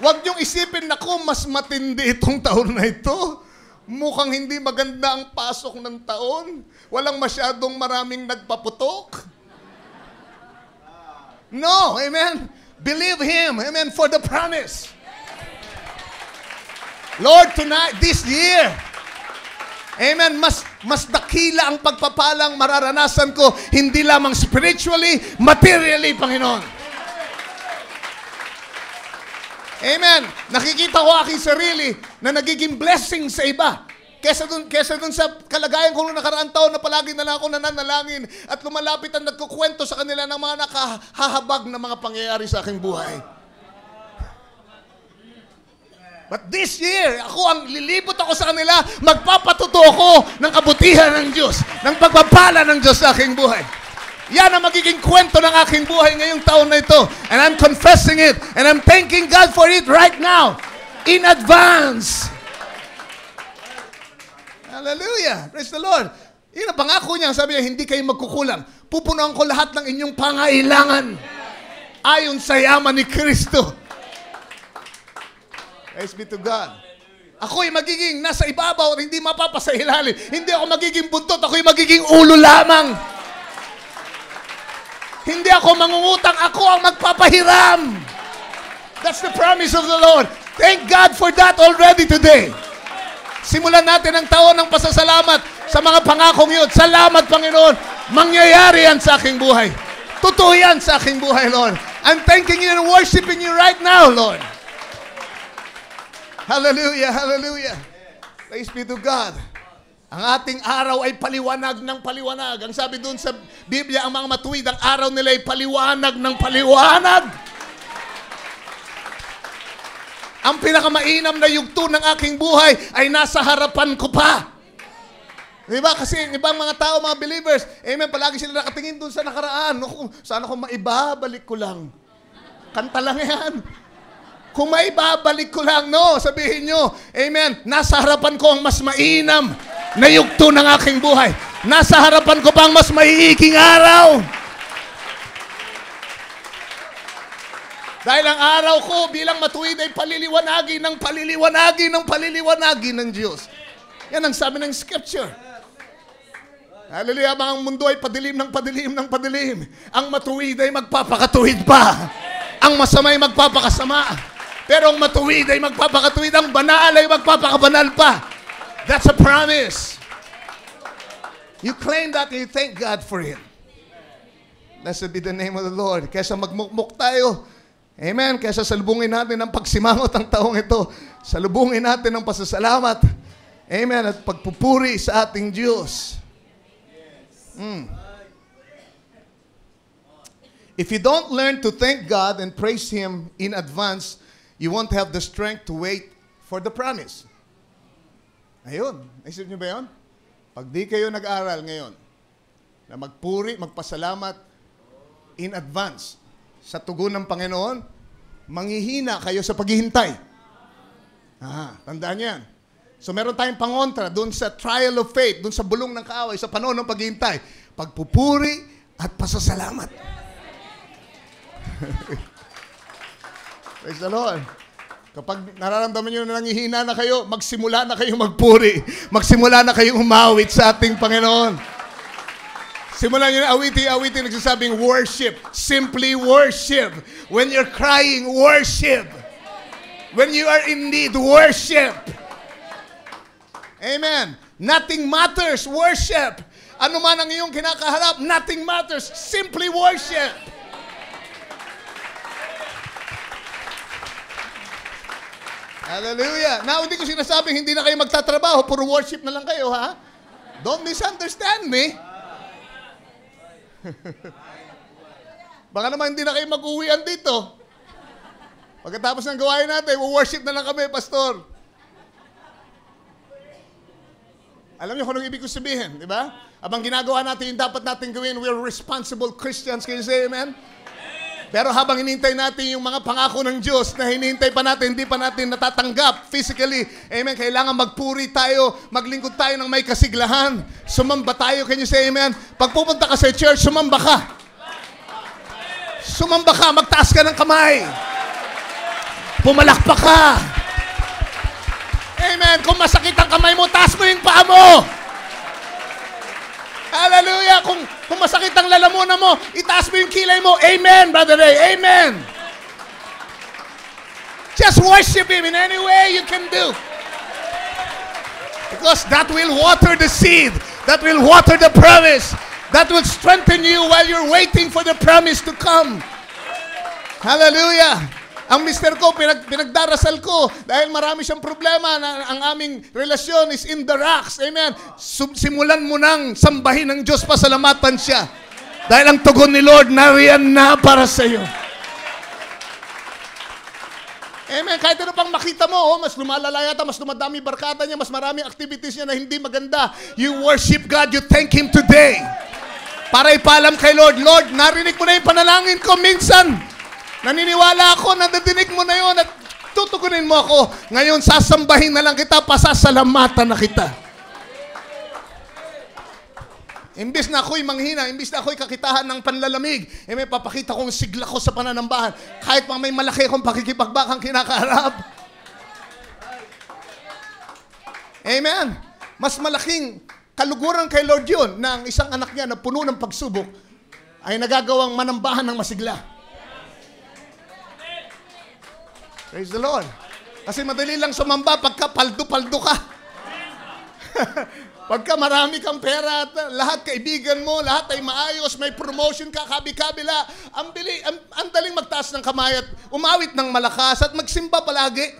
Huwag niyong isipin, naku, mas matindi itong taon na ito. Mukhang hindi maganda ang pasok ng taon. Walang masyadong maraming nagpaputok. No, amen. Believe Him, amen, for the promise. Lord, tonight, this year, amen, mas dakila ang pagpapalang mararanasan ko, hindi lamang spiritually, materially, Panginoon. Amen. Nakikita ko aking sarili na nagiging blessing sa iba. Kesa dun sa kalagayan ko noong nakaraang taon na palagi na lang ako nananalangin at lumalapit ang nagkukwento sa kanila ng mga nakahahabag na mga pangyayari sa aking buhay. But this year, ako ang lilibot ako sa kanila, magpapatuto ako ng kabutihan ng Diyos, ng pagpapala ng Diyos sa aking buhay. Yan ang magiging kwento ng aking buhay ngayong taon na ito. And I'm confessing it. And I'm thanking God for it right now. In advance. Hallelujah. Praise the Lord. Yun ang pangako niya. Sabi niya, hindi kayo magkukulang. Pupunuan ko lahat ng inyong pangailangan. Ayon sa yaman ni Kristo. Praise be to God. Ako'y magiging nasa ibabaw at hindi mapapasa ilalim. Hindi ako magiging buntot. Ako'y magiging ulo lamang. Hindi ako mangungutang, ako ang magpapahiram. That's the promise of the Lord. Thank God for that already today. Simulan natin ang taon ng pasasalamat sa mga pangakong yun. Salamat, Panginoon. Mangyayari yan sa aking buhay. Totoo yan sa aking buhay, Lord. I'm thanking you and worshiping you right now, Lord. Hallelujah, hallelujah. Praise be to God. Ang ating araw ay paliwanag ng paliwanag. Ang sabi doon sa Biblia, ang mga matuwid, ang araw nila ay paliwanag ng paliwanag. Ang pinakamainam na yugto ng aking buhay ay nasa harapan ko pa. Diba? Kasi ibang mga tao, mga believers, amen, palagi sila nakatingin doon sa nakaraan. Sana kung maibabalik ko lang. Kanta lang yan. Kung maibabalik ko lang, no, sabihin nyo, amen, nasa harapan ko ang mas mainam na yugto ng aking buhay. Nasa harapan ko pa ang mas maiiking araw. Dahil ang araw ko bilang matuwid ay paliliwanagi ng paliliwanagi ng paliliwanagi ng Diyos. Yan ang sabi ng Scripture. Hallelujah, ang mundo ay padilim ng padilim ng padilim. Ang matuwid ay magpapakatuwid pa. Ang masama ay magpapakasama. Pero ang matuwid ay magpapakatuwid. Ang banal ay magpapakabanal pa. That's a promise. You claim that and you thank God for it. Blessed be the name of the Lord. Kaysa magmukmuk tayo, amen, kaysa salubungin natin ang pagsimangot ang taong ito, salubungin natin ang pasasalamat, amen, at pagpupuri sa ating Diyos. If you don't learn to thank God and praise Him in advance, you won't have the strength to wait for the promise. Ayun. Naisip niyo ba yun? Pag di kayo nag-aral ngayon, na magpuri, magpasalamat in advance sa tugon ng Panginoon, manghihina kayo sa paghihintay. Tandaan niyo yan. So meron tayong pangontra doon sa trial of faith, doon sa bulong ng kaaway, sa panahon ng paghihintay. Pagpupuri at pasasalamat. Praise the Lord. Kapag nararamdaman nyo na nanghihina na kayo, magsimula na kayo magpuri. Magsimula na kayo umawit sa ating Panginoon. Simulan nyo na awiti-awiti, nagsasabing worship. Simply worship. When you're crying, worship. When you are in need, worship. Amen. Nothing matters, worship. Ano man ang iyong kinakaharap, nothing matters. Simply worship. Hallelujah. Now, hindi ko sinasabing hindi na kayo magtatrabaho, puro worship na lang kayo, ha? Don't misunderstand me. Baka naman hindi na kayo mag-uwian dito. Pagkatapos ng gawain natin, worship na lang kami, pastor. Alam niyo kung anong ibig ko sabihin, di ba? Abang ginagawa natin yung dapat natin gawin, we're responsible Christians. Can you say amen? Pero habang hinihintay natin yung mga pangako ng Diyos na hinihintay pa natin, hindi pa natin natatanggap physically, amen, kailangan magpuri tayo, maglingkod tayo ng may kasiglahan. Sumamba tayo. Can you say amen? Pag pupunta ka sa church, sumamba ka. Sumamba ka, magtaas ka ng kamay. Pumalakpak ka. Amen. Kung masakit ang kamay mo, taas mo yung paa mo. Hallelujah. Kung masakit ang lalamunan mo, itaas mo yung kilay mo. Amen, Brother Ray. Amen. Just worship Him in any way you can do. Because that will water the seed. That will water the promise. That will strengthen you while you're waiting for the promise to come. Hallelujah. Ang mister ko, pinagdarasal ko dahil marami siyang problema na ang aming relasyon is in the rocks. Amen. Simulan mo nang sambahin ng Diyos, pasalamatan siya. Dahil ang tugon ni Lord, nariyan na para sa iyo. Amen. Kahit ano pang makita mo, mas lumalala yata, mas dumadami barkada niya, mas maraming activities niya na hindi maganda. You worship God, you thank Him today. Para ipaalam kay Lord, Lord, narinig mo na yung panalangin ko minsan. Naniniwala ako, nadidinig mo na yun at tutugunin mo ako. Ngayon, sasambahin na lang kita, pasasalamatan na kita. Imbis na ako'y manghina, imbis na ako'y kakitahan ng panlalamig, may papakita kong sigla ko sa pananambahan. Kahit pang may malaki akong pakikipagbakang kinakaharap. Amen. Mas malaking kaluguran kay Lord yun na ang isang anak niya na puno ng pagsubok ay nagagawang manambahan ng masigla. Praise the Lord. Kasi madali lang sumamba pagka paldo-paldo ka. Pagka marami kang pera at lahat kaibigan mo, lahat ay maayos, may promotion ka, kabi-kabila, ang daling magtaas ng kamay at umawit ng malakas at magsimba palagi.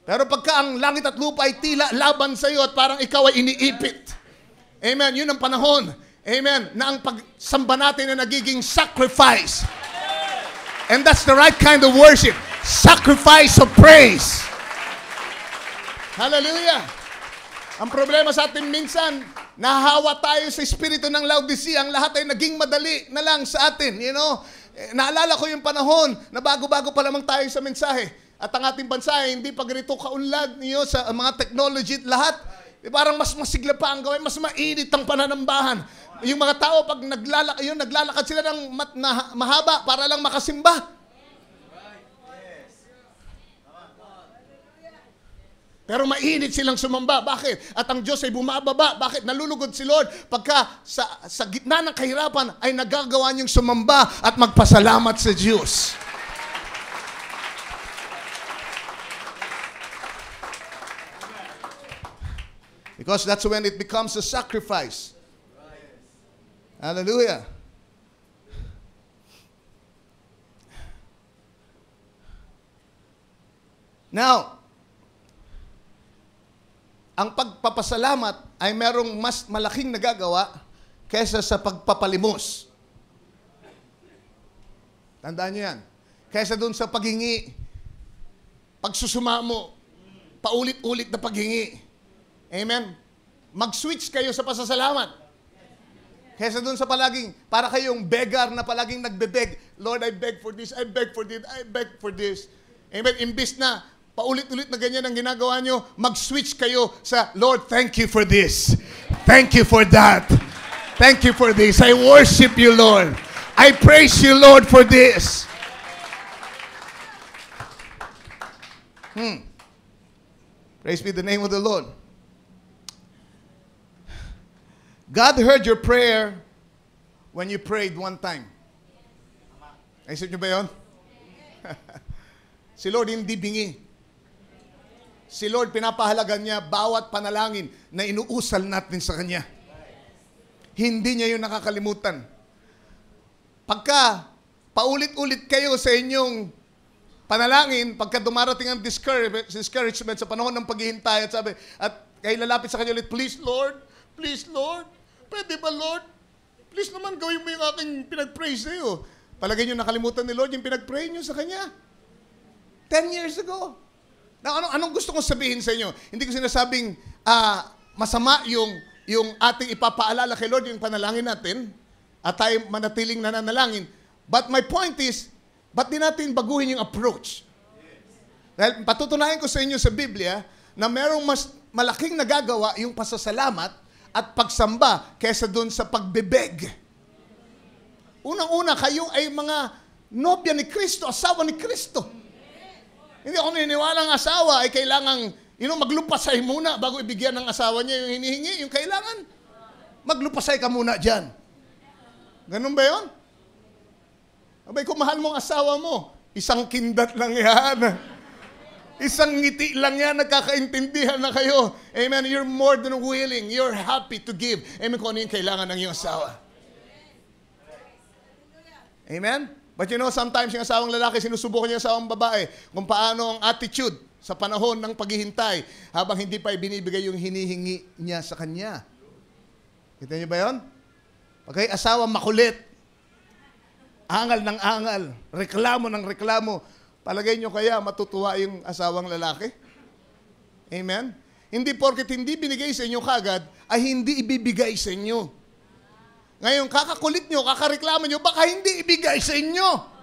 Pero pagka ang langit at lupa ay tila laban sa iyo at parang ikaw ay iniipit. Amen. Yun ang panahon. Amen. Na ang pagsamba natin ay nagiging sacrifice. And that's the right kind of worship. Sacrifice of praise. Hallelujah. Ang problema sa atin minsan, nahahawa tayo sa espiritu ng Laodicea. Ang lahat ay naging madali na lang sa atin. You know? Naalala ko yung panahon na bago-bago pa lamang tayo sa mensahe. At ang ating bansa ay hindi pa ganito kaunlad niyo sa mga technology at lahat. Parang mas masigla pa ang gawin, mas mainit ang pananambahan. Yung mga tao, pag naglalakad sila ng mahaba para lang makasimba. Pero mainit silang sumamba. Bakit? At ang Diyos ay bumababa. Bakit? Nalulugod si Lord pagka sa gitna ng kahirapan ay nagagawa niyong sumamba at magpasalamat sa Diyos. Because that's when it becomes a sacrifice. Hallelujah. Now, ang pagpapasalamat ay merong mas malaking nagagawa kaysa sa pagpapalimos. Tandaan niyo yan. Kaysa dun sa paghingi, pagsusumamo, paulit-ulit na paghingi. Amen? Mag-switch kayo sa pasasalamat. Kesa dun sa palaging, para kayong beggar na palaging nagbe-beg, Lord, I beg for this, I beg for this, I beg for this. Amen? Imbis na paulit-ulit na ganyan ang ginagawa nyo, mag-switch kayo sa, Lord, thank you for this. Thank you for that. Thank you for this. I worship you, Lord. I praise you, Lord, for this. Praise be the name of the Lord. God heard your prayer when you prayed one time. Naisip nyo ba yun? Si Lord hindi bingi. Si Lord pinapahalagan niya bawat panalangin na inuusal natin sa Kanya. Hindi niya yun nakakalimutan. Pagka paulit-ulit kayo sa inyong panalangin, pagka dumarating ang discouragement sa panahon ng paghihintay at kayo lalapit sa Kanya ulit, please Lord, pwede ba, Lord? Please naman gawin mo yung aking pinag-pray sa iyo. Palagay nyo nakalimutan ni Lord yung pinag-pray nyo sa Kanya. 10 years ago. Now, anong gusto kong sabihin sa inyo? Hindi ko sinasabing masama yung ating ipapaalala kay Lord, yung panalangin natin, at tayo manatiling nananalangin. But my point is, ba't di natin baguhin yung approach? Dahil patutunayan ko sa inyo sa Biblia na merong mas malaking nagagawa yung pasasalamat at pagsamba kaysa dun sa pagbebeg. Unang-una, kayo ay mga nobya ni Kristo, asawa ni Kristo. Hindi ako naniniwala ang asawa ay kailangang maglupasay muna bago ibigyan ng asawa niya yung hinihingi. Yung kailangan, maglupasay ka muna dyan. Ganun ba yun? Abay, kung mahal mo ang asawa mo, isang kindat lang yan. Isang ngiti lang yan, nagkakaintindihan na kayo. Amen. You're more than willing. You're happy to give. Amen. Kung ano yung kailangan ng iyong asawa. Amen. But sometimes yung asawang lalaki, sinusubukan niya yung asawang babae kung paano ang attitude sa panahon ng paghihintay habang hindi pa ibinibigay yung hinihingi niya sa kanya. Kita niyo ba yun? Pagka asawa makulit, angal ng angal, reklamo ng reklamo, palagay nyo kaya matutuwa yung asawang lalaki? Amen? Hindi porket hindi binigay sa inyo kagad, ay hindi ibibigay sa inyo. Ngayon, kakakulit nyo, kakareklamo nyo, baka hindi ibigay sa inyo.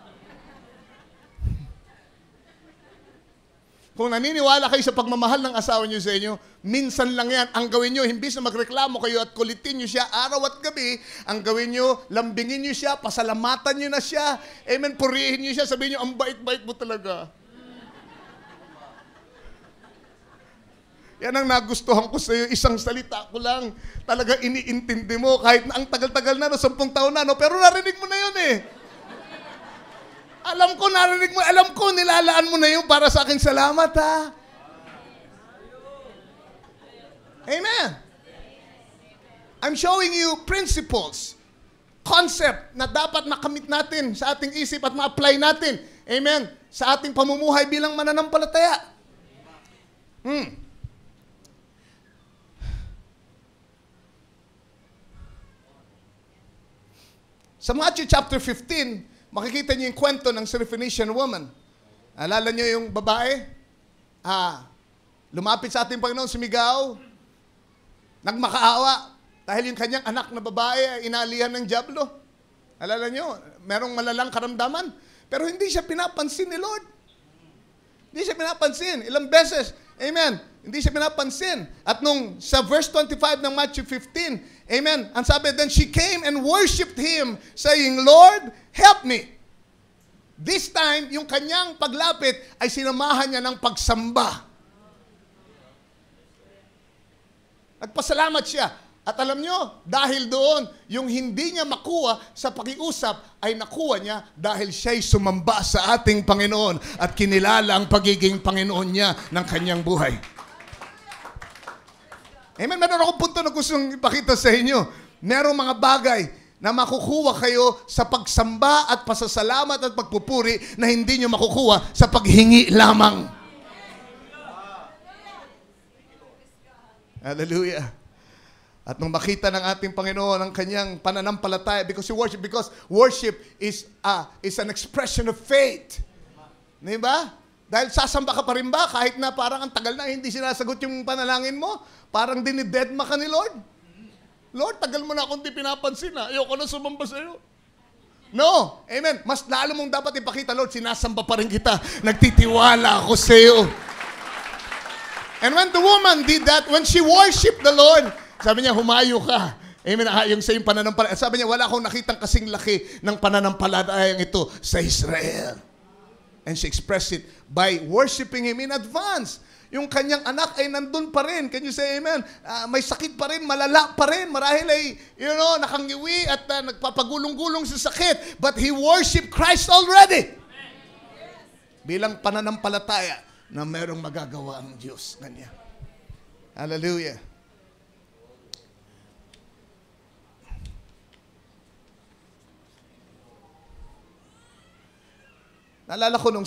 Kung naniniwala kayo sa pagmamahal ng asawa nyo sa inyo, minsan lang yan. Ang gawin nyo, imbis na magreklamo kayo at kulitin nyo siya araw at gabi, ang gawin nyo, lambingin nyo siya, pasalamatan nyo na siya, amen, purihin nyo siya, sabihin nyo, ang bait-bait mo talaga. Yan ang nagustuhan ko sa iyo, isang salita ko lang, talaga iniintindi mo, kahit na ang tagal-tagal na, 10 taon na, pero narinig mo na yun eh. Alam ko, narinig mo, alam ko, nilalaan mo na yun para sa akin. Salamat, ha? Amen. I'm showing you principles, concept na dapat makamit natin sa ating isip at ma-apply natin. Amen. Sa ating pamumuhay bilang mananampalataya. Sa Matthew chapter 15, makikita niyo yung kwento ng Syrophoenician woman. Alala niyo yung babae? Lumapit sa ating Panginoon, sumigaw, nagmakaawa, dahil yung kanyang anak na babae ay inalihan ng dyablo. Alala niyo, merong malalang karamdaman, pero hindi siya pinapansin ni Lord. Hindi siya pinapansin. Ilang beses, amen, hindi siya pinapansin. At nung sa verse 25 ng Matthew 15, amen, ang sabi, then she came and worshipped Him, saying, Lord, help me. This time, yung kanyang paglapit ay sinamahan niya ng pagsamba. Nagpasalamat siya. At alam nyo, dahil doon, yung hindi niya makuha sa pakiusap ay nakuha niya dahil siya'y sumamba sa ating Panginoon at kinilala ang pagiging Panginoon niya ng kanyang buhay. Amen. Meron akong punto na gustong ipakita sa inyo. Merong mga bagay na makukuha kayo sa pagsamba at pasasalamat at pagpupuri na hindi nyo makukuha sa paghingi lamang. Hallelujah. At nung makita ng ating Panginoon ang kanyang pananampalataya, because worship is an expression of faith. Diba? Dahil sasamba ka pa rin ba kahit na parang ang tagal na hindi sinasagot yung panalangin mo? Parang dinidedma ka ni Lord. Lord, tagal mo na akong di pinapansin ha. Ayoko na sumamba sa'yo. No. Amen. Mas lalo mong dapat ipakita, Lord, sinasamba pa rin kita. Nagtitiwala ako sa'yo. And when the woman did that, when she worshiped the Lord, sabi niya, humayo ka. Amen. Yung sa yung pananampalataya. Sabi niya, wala akong nakitang kasing laki ng pananampalatayang ito sa Israel. And she expressed it by worshiping Him in advance. Yung kanyang anak ay nandun pa rin. Can you say amen? May sakit pa rin, malala pa rin. Marahil ay, nakangiwi at nagpapagulong-gulong sa sakit. But he worshiped Christ already. Bilang pananampalataya na merong magagawa ang Diyos. Ganyan. Hallelujah. Naalala ko nung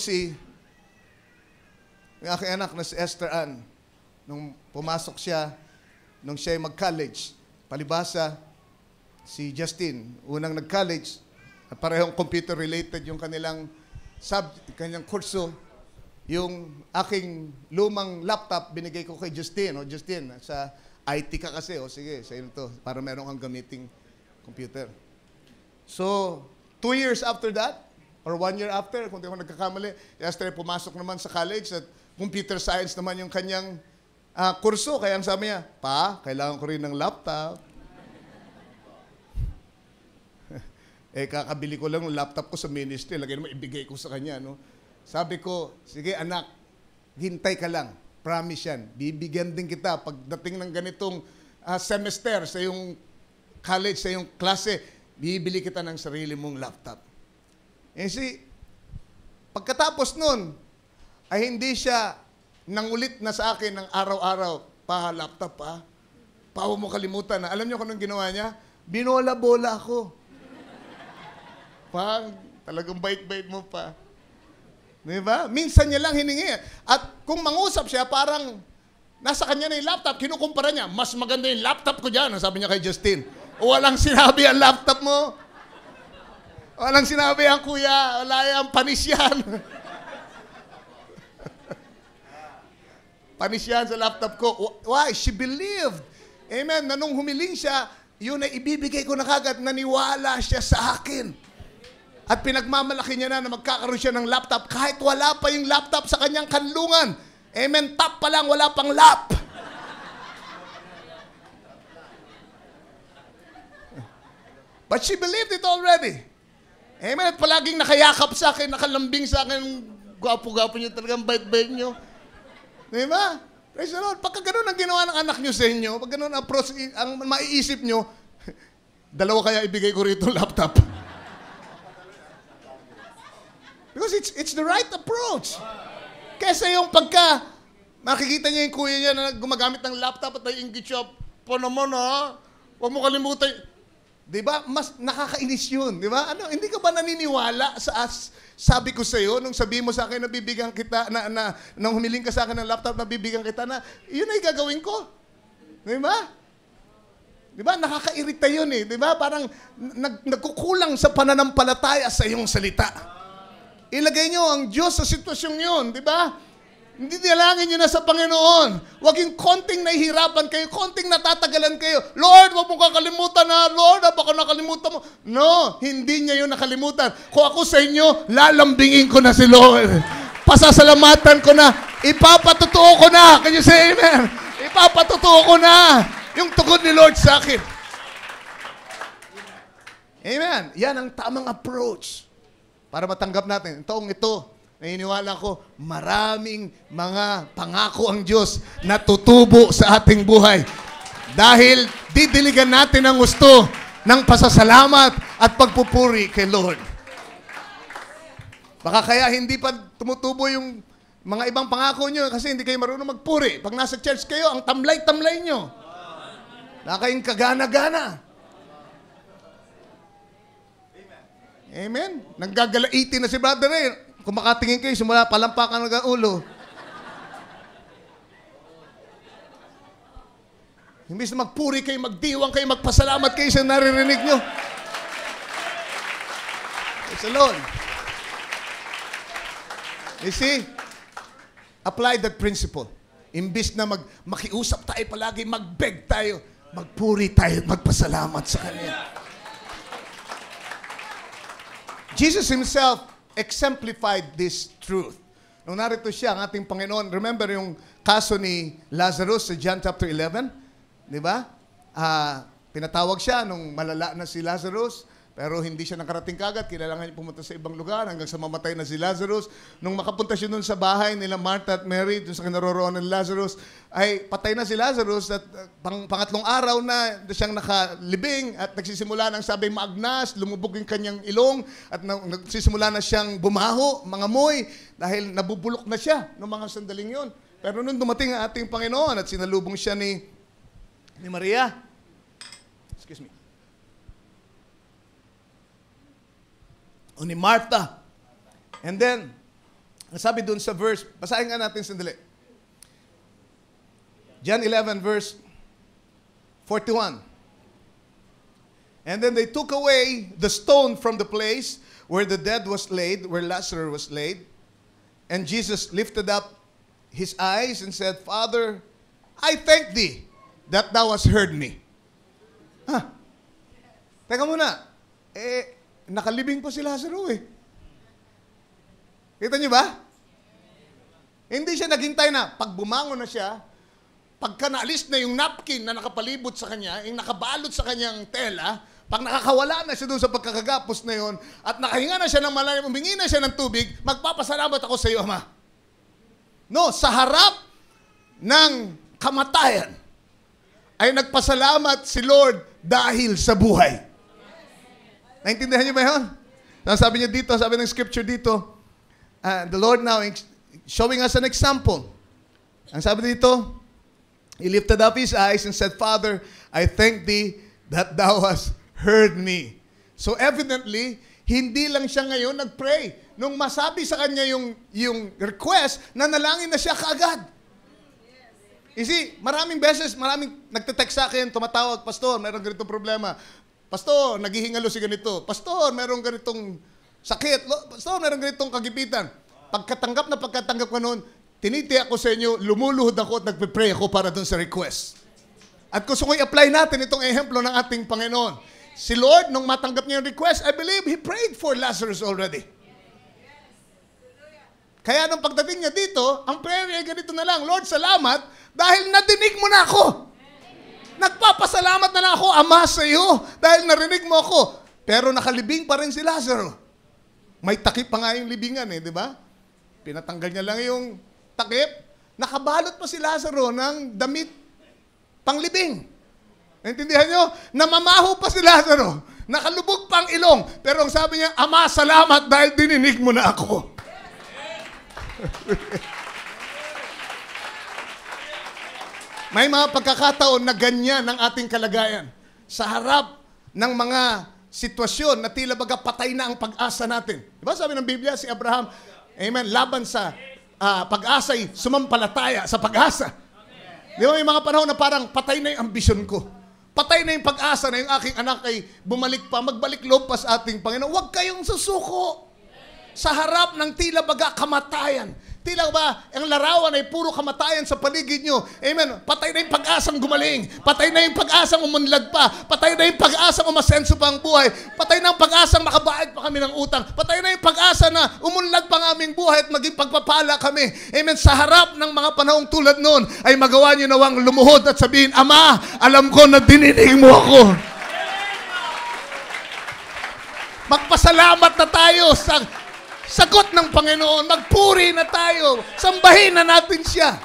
yung aking anak na si Esther Ann, nung pumasok siya, nung siya mag-college, palibasa, si Justin, unang nag-college, at parehong computer-related yung kanilang kanyang kurso, yung aking lumang laptop, binigay ko kay Justin. Justin, sa IT ka kasi, sige, sa iyo to, para meron kang gamiting computer. So, 2 years after that, or 1 year after, kung di ako nagkakamali, yesterday pumasok naman sa college at computer science naman yung kanyang kurso. Kaya ang sabi niya, Pa, kailangan ko rin ng laptop. Kakabili ko lang ng laptop ko sa ministry. Lagay naman, ibigay ko sa kanya. No? Sabi ko, sige anak, hintay ka lang. Promise yan. Bibigyan din kita pagdating ng ganitong semester sa iyong college, sa iyong klase, bibili kita ng sarili mong laptop. See, pagkatapos nun, ay hindi siya nangulit na sa akin ng araw-araw, Pa, laptop pa. Pa, huwag mo kalimutan na. Alam niyo kung anong ginawa niya? Binola-bola ako. Pa, talagang bait-bait mo pa. Diba? Minsan niya lang hiningi. At kung mangusap siya, parang nasa kanya na yung laptop, kinukumpara niya, mas maganda yung laptop ko dyan. Sabi niya kay Justin, walang sinabi ang laptop mo. Walang sinabi ang kuya, wala yung panis yan. Panis yan sa laptop ko. Why? She believed. Amen. Na nung humiling siya, yun ay ibibigay ko na kagad, naniwala siya sa akin. At pinagmamalaki niya na magkakaroon siya ng laptop kahit wala pa yung laptop sa kanyang kanlungan. Amen. Top pa lang, wala pang lap. But she believed it already. Amen. At palaging nakayakap sa akin, nakalambing sa akin. Gwapo-gwapo niyo, talagang bait-bait niyo. Diba? Praise the Lord. Pagka ganun ang ginawa ng anak niyo sa inyo, pag ganun ang approach, ang maiisip niyo, dalawa kaya ibigay ko rito laptop. Because it's the right approach. Kesa yung pagka makikita niya yung kuya niya na gumagamit ng laptop at naiingit siya, po naman ha, huwag mo kalimutan. Diba? Mas nakakainis yun. Diba? Ano, hindi ka ba naniniwala sa sabi ko sa iyo, nung sabi mo sa akin na bibigyan kita, nung humiling ka sa akin ng laptop na bibigyan kita na, yun ay gagawin ko. Diba? Diba? Nakakairita yun eh. Diba? Parang nagkukulang sa pananampalataya sa iyong salita. Ilagay nyo ang Diyos sa sitwasyong yun, di ba? Hindi nilangin nyo na sa Panginoon. Huwag yung konting nahihirapan kayo, konting natatagalan kayo. Lord, huwag mo kakalimutan na. Lord, baka nakalimutan mo. No, hindi niya yun nakalimutan. Kung ako sa inyo, lalambingin ko na si Lord. Pasasalamatan ko na. Ipapatutuo ko na. Can you say amen? Ipapatutuo ko na yung tugod ni Lord sa akin. Amen. Yan ang tamang approach. Para matanggap natin, taong ito, naniniwala ko, maraming mga pangako ang Diyos na tutubo sa ating buhay. Dahil didiligan natin ang gusto ng pasasalamat at pagpupuri kay Lord. Baka kaya hindi pa tumutubo yung mga ibang pangako nyo kasi hindi kayo marunong magpuri. Pag nasa church kayo, ang tamlay-tamlay nyo. Nakayong kagana-gana. Amen? Nanggagalaitin na si brother eh. Kung makatingin kayo, simula palampakan ng ulo. Imbis na magpuri kayo, magdiwang kayo, magpasalamat kayo sa naririnig nyo. Praise the Lord. You see? Apply that principle. Imbis na makiusap tayo palagi, magbeg tayo, magpuri tayo, magpasalamat sa Kanya. Jesus Himself exemplified this truth. Nung narito siya, ang ating Panginoon, remember yung kaso ni Lazarus sa John chapter 11? Di ba? Pinatawag siya nung malala na si Lazarus, pero hindi siya nakarating kagad. Kailangan niya pumunta sa ibang lugar hanggang sa mamatay na si Lazarus. Nung makapunta siya dun sa bahay nila Martha at Mary, dun sa kinaroroonan ni Lazarus, ay patay na si Lazarus at pangatlong araw na siyang nakalibing at nagsisimula ng sabi maagnas, lumubog yung kanyang ilong at nagsisimula na siyang bumaho, mangamoy dahil nabubulok na siya noong mga sandaling yon. Pero nung dumating ang ating Panginoon at sinalubong siya ni Maria, excuse me, o ni Martha. And then, ang sabi dun sa verse, basahin nga natin sandali. John 11 verse 41. And then they took away the stone from the place where the dead was laid, where Lazarus was laid. And Jesus lifted up His eyes and said, Father, I thank Thee that Thou hast heard me. Teka muna. nakalibing pa si Lazaro eh. Kita niyo ba? Hindi siya naghintay na. Pag bumangon na siya, pagka naalis na yung napkin na nakapalibot sa kanya, yung nakabalot sa kanyang tela, pag nakakawala na siya doon sa pagkakagapos na yon, at nakahinga na siya ng malalim, humingi na siya ng tubig, magpapasalamat ako sa iyo, Ama. No, sa harap ng kamatayan, ay nagpasalamat si Lord dahil sa buhay. Naintindihan niyo ba yun? Sabi niya dito, sabi ng scripture dito, the Lord now showing us an example. Ang sabi dito, He lifted up His eyes and said, Father, I thank Thee that Thou hast heard me. So evidently, hindi lang siya ngayon nag-pray. Nung masabi sa kanya yung request, nanalangin na siya kaagad. You see, maraming beses, maraming nagte-text sa akin, tumatawag, Pastor, mayroong ganitong problema. Pastor, naghihingalo si ganito. Pastor, mayroong ganitong sakit. Pastor, mayroong ganitong kagipitan. Pagkatanggap ka noon, tinitiyak ko sa inyo, lumuluhod ako at nagpe-pray ako para doon sa request. At gusto ko i-apply natin itong ehemplo ng ating Panginoon. Si Lord, nung matanggap niya yung request, I believe He prayed for Lazarus already. Kaya nung pagdating niya dito, ang prayer niya ganito na lang, Lord, salamat dahil nadinig mo na ako. Nagpapasalamat na lang ako, Ama, sa iyo dahil narinig mo ako. Pero nakalibing pa rin si Lazaro. May takip pa nga yung libingan di ba? Pinatanggal niya lang yung takip. Nakabalot pa si Lazaro ng damit panglibing. Naintindihan nyo? Namamaho pa si Lazaro. Nakalubog pang ilong. Pero ang sabi niya, Ama, salamat dahil dininig mo na ako. May mga pagkakataon na ganyan ang ating kalagayan. Sa harap ng mga sitwasyon na tila baga patay na ang pag-asa natin. Diba sabi ng Biblia, si Abraham, amen, laban sa pag-asa'y sumampalataya sa pag-asa. Di ba may mga panahon na parang patay na yung ambisyon ko. Patay na yung pag-asa na yung aking anak ay bumalik pa, magbalik loob pa sa ating Panginoon. Huwag kayong susuko sa harap ng tila baga kamatayan. Tila ba, ang larawan ay puro kamatayan sa paligid nyo. Amen. Patay na yung pag-asang gumaling. Patay na yung pag-asang umunlad pa. Patay na yung pag-asang umasenso pa ang buhay. Patay na yung pag-asang makabayad pa kami ng utang. Patay na yung pag-asa na umunlad pa ang aming buhay at maging pagpapala kami. Amen. Sa harap ng mga panahong tulad noon, ay magawa nyo nawang lumuhod at sabihin, Ama, alam ko na dininig mo ako. Magpasalamat na tayo sa sagot ng Panginoon. Magpuri na tayo. Sambahin na natin siya.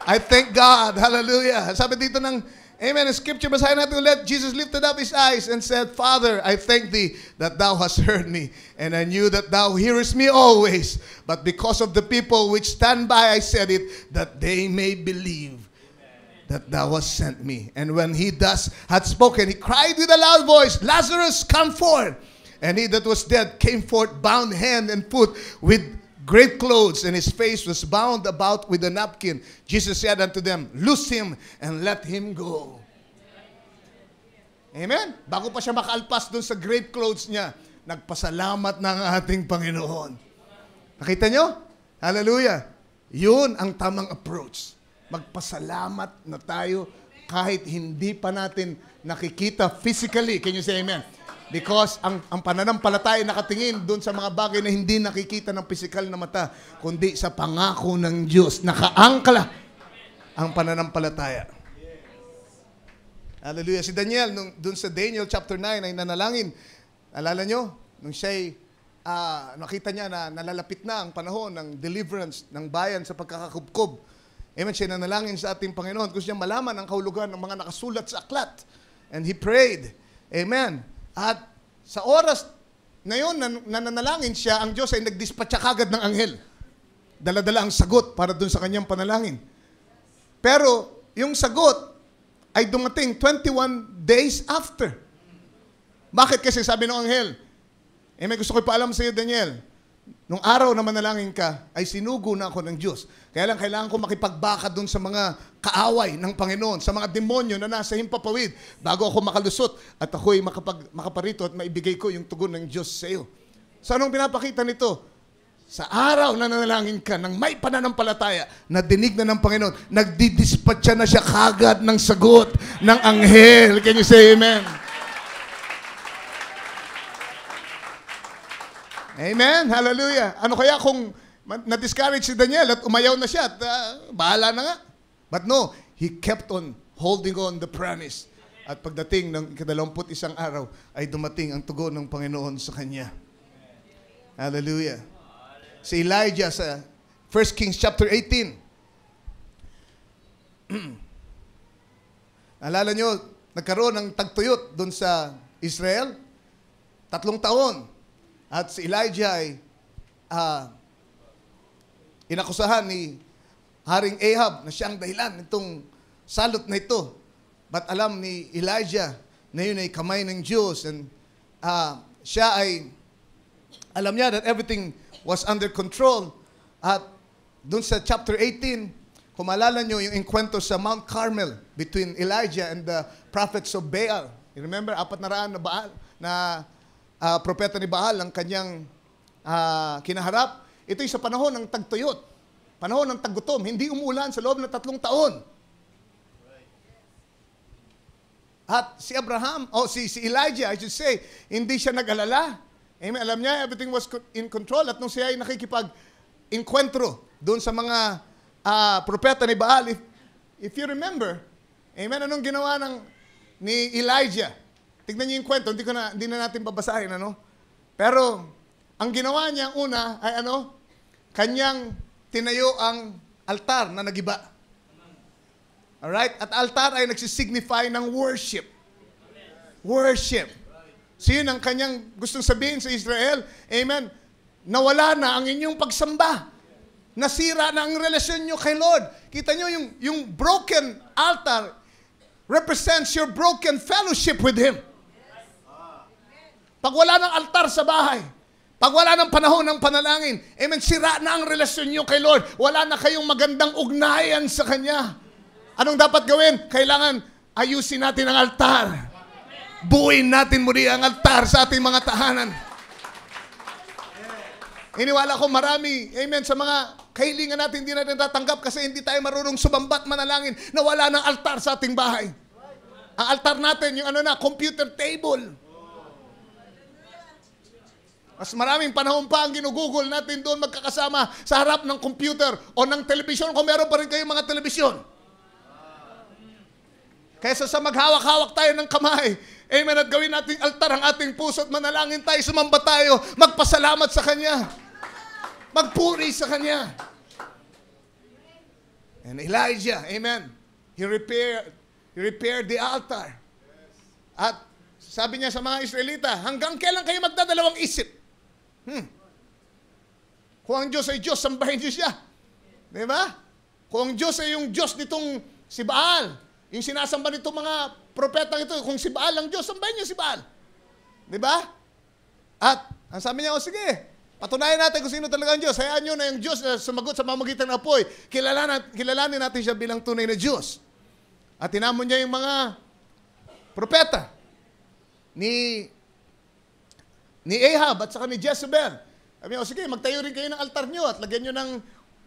I thank God. Hallelujah. Sabi dito ng, amen, in scripture, basahin natin ulit. Jesus lifted up His eyes and said, Father, I thank Thee that Thou hast heard me, and I knew that Thou hearest me always. But because of the people which stand by, I said it, that they may believe that Thou hast sent me. And when he thus had spoken, he cried with a loud voice, Lazarus, come forth. And he that was dead came forth, bound hand and foot with great clothes, and his face was bound about with a napkin. Jesus said unto them, Loose him and let him go. Amen? Bago pa siya makaalpas doon sa great clothes niya, nagpasalamat ng ating Panginoon. Nakita nyo? Hallelujah. Yun ang tamang approach. Magpasalamat na tayo kahit hindi pa natin nakikita physically. Can you say amen? Because ang pananampalataya nakatingin doon sa mga bagay na hindi nakikita ng physical na mata, kundi sa pangako ng Diyos. Nakaangkla ang pananampalataya. Hallelujah. Si Daniel, doon sa Daniel chapter 9 ay nanalangin. Alala nyo? Nung siya'y nakita niya na nalalapit na ang panahon ng deliverance ng bayan sa pagkakakubkob. Amen. Siya nanalangin sa ating Panginoon. Gusto niya malaman ang kahulugan ng mga nakasulat sa aklat. And he prayed. Amen. At sa oras na yun, na nanalangin siya, ang Diyos ay nagdispatcha kagad ng anghel. Dala-dala ang sagot para dun sa kanyang panalangin. Pero, yung sagot ay dumating 21 days after. Bakit? Kasi sabi ng anghel, may gusto ko ipaalam sa iyo, Daniel, nung araw na manalangin ka, ay sinugo na ako ng Diyos. Kaya lang kailangan ko makipagbaka dun sa mga kaaway ng Panginoon, sa mga demonyo na nasa himpapawid, bago ako makalusot at ako'y makaparito at maibigay ko yung tugon ng Diyos sa iyo. So anong pinapakita nito? Sa araw na nanalangin ka ng may pananampalataya, na dinig na ng Panginoon, nagdidispatcha na siya kagad ng sagot ng anghel. Can you say amen? Amen? Hallelujah. Ano kaya kung na-discourage si Daniel at umayaw na siya at bahala na nga. But no, he kept on holding on the promise. At pagdating ng 21 araw, ay dumating ang tugon ng Panginoon sa kanya. Hallelujah. Si Elijah sa 1 Kings chapter 18. Alala nyo, nagkaroon ng tagtuyot doon sa Israel. 3 taon. At si Elijah ay inakusahan ni Haring Ahab na siyang dahilan nitong salot na ito. But alam ni Elijah na yun ay kamay ng Diyos. And siya ay, alam niya that everything was under control. At dun sa chapter 18, kung maalala nyo yung enkwentro sa Mount Carmel between Elijah and the prophets of Baal. You remember, 400 na Baal, na propeta ni Baal ang kanyang kinaharap. Ito'y sa panahon ng tagtuyot, panahon ng taggutom, hindi umulan sa loob ng 3 taon. At si Abraham, si Elijah, I should say, hindi siya nag-alala. Amen. Alam niya, everything was in control. At nung siya ay nakikipag-enkwentro doon sa mga propeta ni Baal, if you remember, amen, anong ginawa ni Elijah? Tignan niyo yung kwento, hindi na natin babasahin, ano? Pero, ang ginawa niya una ay kanyang tinayo ang altar na nagiba. Alright? At altar ay nagsisignify ng worship. Worship. So yun ang kanyang gustong sabihin sa Israel. Amen. Nawala na ang inyong pagsamba. Nasira na ang relasyon nyo kay Lord. Kita nyo yung broken altar represents your broken fellowship with Him. Pag wala ng altar sa bahay, pag wala ng panahon ng panalangin, amen, sira na ang relasyon nyo kay Lord. Wala na kayong magandang ugnayan sa Kanya. Anong dapat gawin? Kailangan ayusin natin ang altar. Buuin natin muli ang altar sa ating mga tahanan. Iniwala ko marami, amen, sa mga kahilingan natin hindi natin tatanggap kasi hindi tayo marunong sumambat manalangin na wala ng altar sa ating bahay. Ang altar natin, yung computer table. Mas maraming panahon pa ang ginugugol natin doon magkakasama sa harap ng computer o ng telebisyon kung meron pa rin kayong mga telebisyon. Kaysa sa maghawak-hawak tayo ng kamay, amen, at gawin nating altar ang ating puso at manalangin tayo, sumamba tayo, magpasalamat sa Kanya. Magpuri sa Kanya. And Elijah, amen, he repaired the altar. At sabi niya sa mga Israelita, hanggang kailan kayo magdadalawang isip? Kung ang Diyos ay Diyos, sambahin niyo siya. Di ba? Kung ang Diyos ay yung Diyos nitong si Baal, yung sinasamba nitong mga propetang ito, kung si Baal ang Diyos, sambahin niyo si Baal. Di ba? At ang sabi niya, sige, patunayan natin kung sino talaga ang Diyos. Hayaan niyo na yung Diyos na sumagot sa pamamagitan ng apoy. Kilalanin natin siya bilang tunay na Diyos. At tinamon niya yung mga propeta ni Ahab at saka ni Jezebel. Sabi niya, sige, magtayo rin kayo ng altar niyo at lagyan niyo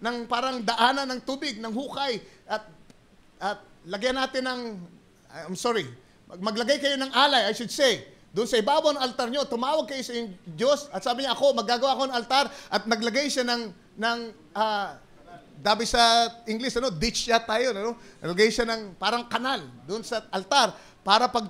ng parang daanan ng tubig, ng hukay at lagyan natin maglagay kayo ng alay, I should say. Doon sa ibabaw ng altar nyo, tumawag kayo sa inyong Diyos at sabi niya, magagawa ako ng altar at naglagay siya ng dabi sa English, ditch siya tayo, naglagay siya ng parang kanal doon sa altar para pag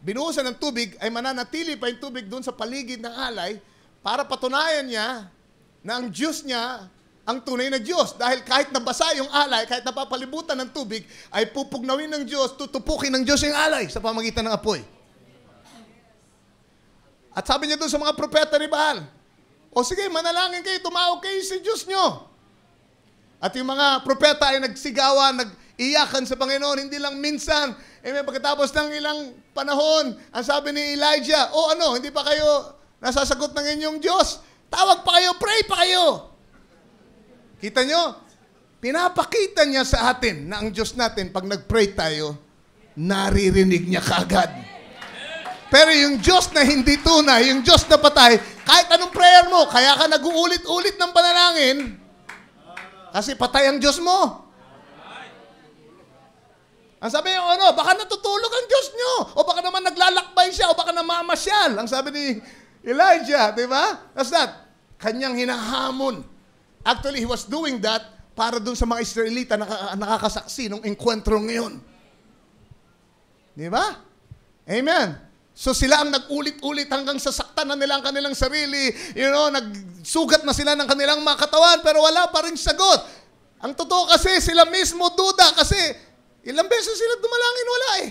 binuhusan ng tubig ay mananatili pa yung tubig doon sa paligid ng alay para patunayan niya na ang Diyos niya ang tunay na Diyos. Dahil kahit nabasa yung alay, kahit napapalibutan ng tubig, ay pupugnawin ng Diyos, tutupukin ng Diyos yung alay sa pamagitan ng apoy. At sabi niya doon sa mga propeta ni Baal, sige, manalangin kayo, tumawag kayo sa Diyos nyo. At yung mga propeta ay nagsigawan, nag-iyakan sa Panginoon, hindi lang minsan. Pagkatapos ng ilang panahon, ang sabi ni Elijah, hindi pa kayo nasasagot ng inyong Diyos? Tawag pa kayo, pray pa kayo. Kita nyo? Pinapakita niya sa atin na ang Diyos natin, pag nag-pray tayo, naririnig niya kaagad. Pero yung Diyos na hindi tunay, yung Diyos na patay, kahit anong prayer mo, kaya ka nag-uulit-ulit ng panalangin, kasi patay ang Diyos mo. Ang sabi niyo, baka natutulog ang Diyos niyo, o baka naman naglalakbay siya, o baka namamasyal. Ang sabi ni Elijah, di ba? That's that. kanyang hinahamon. Actually, he was doing that para dun sa mga Israelita na nakakasaksi ng enkwentro ngayon. Di ba? Amen. So sila ang nag-ulit-ulit hanggang sasaktan na nila ang kanilang sarili. Nagsugat na sila ng kanilang mga katawan pero wala pa rin sagot. Ang totoo kasi sila mismo duda kasi ilang beses sila dumalangin, wala eh.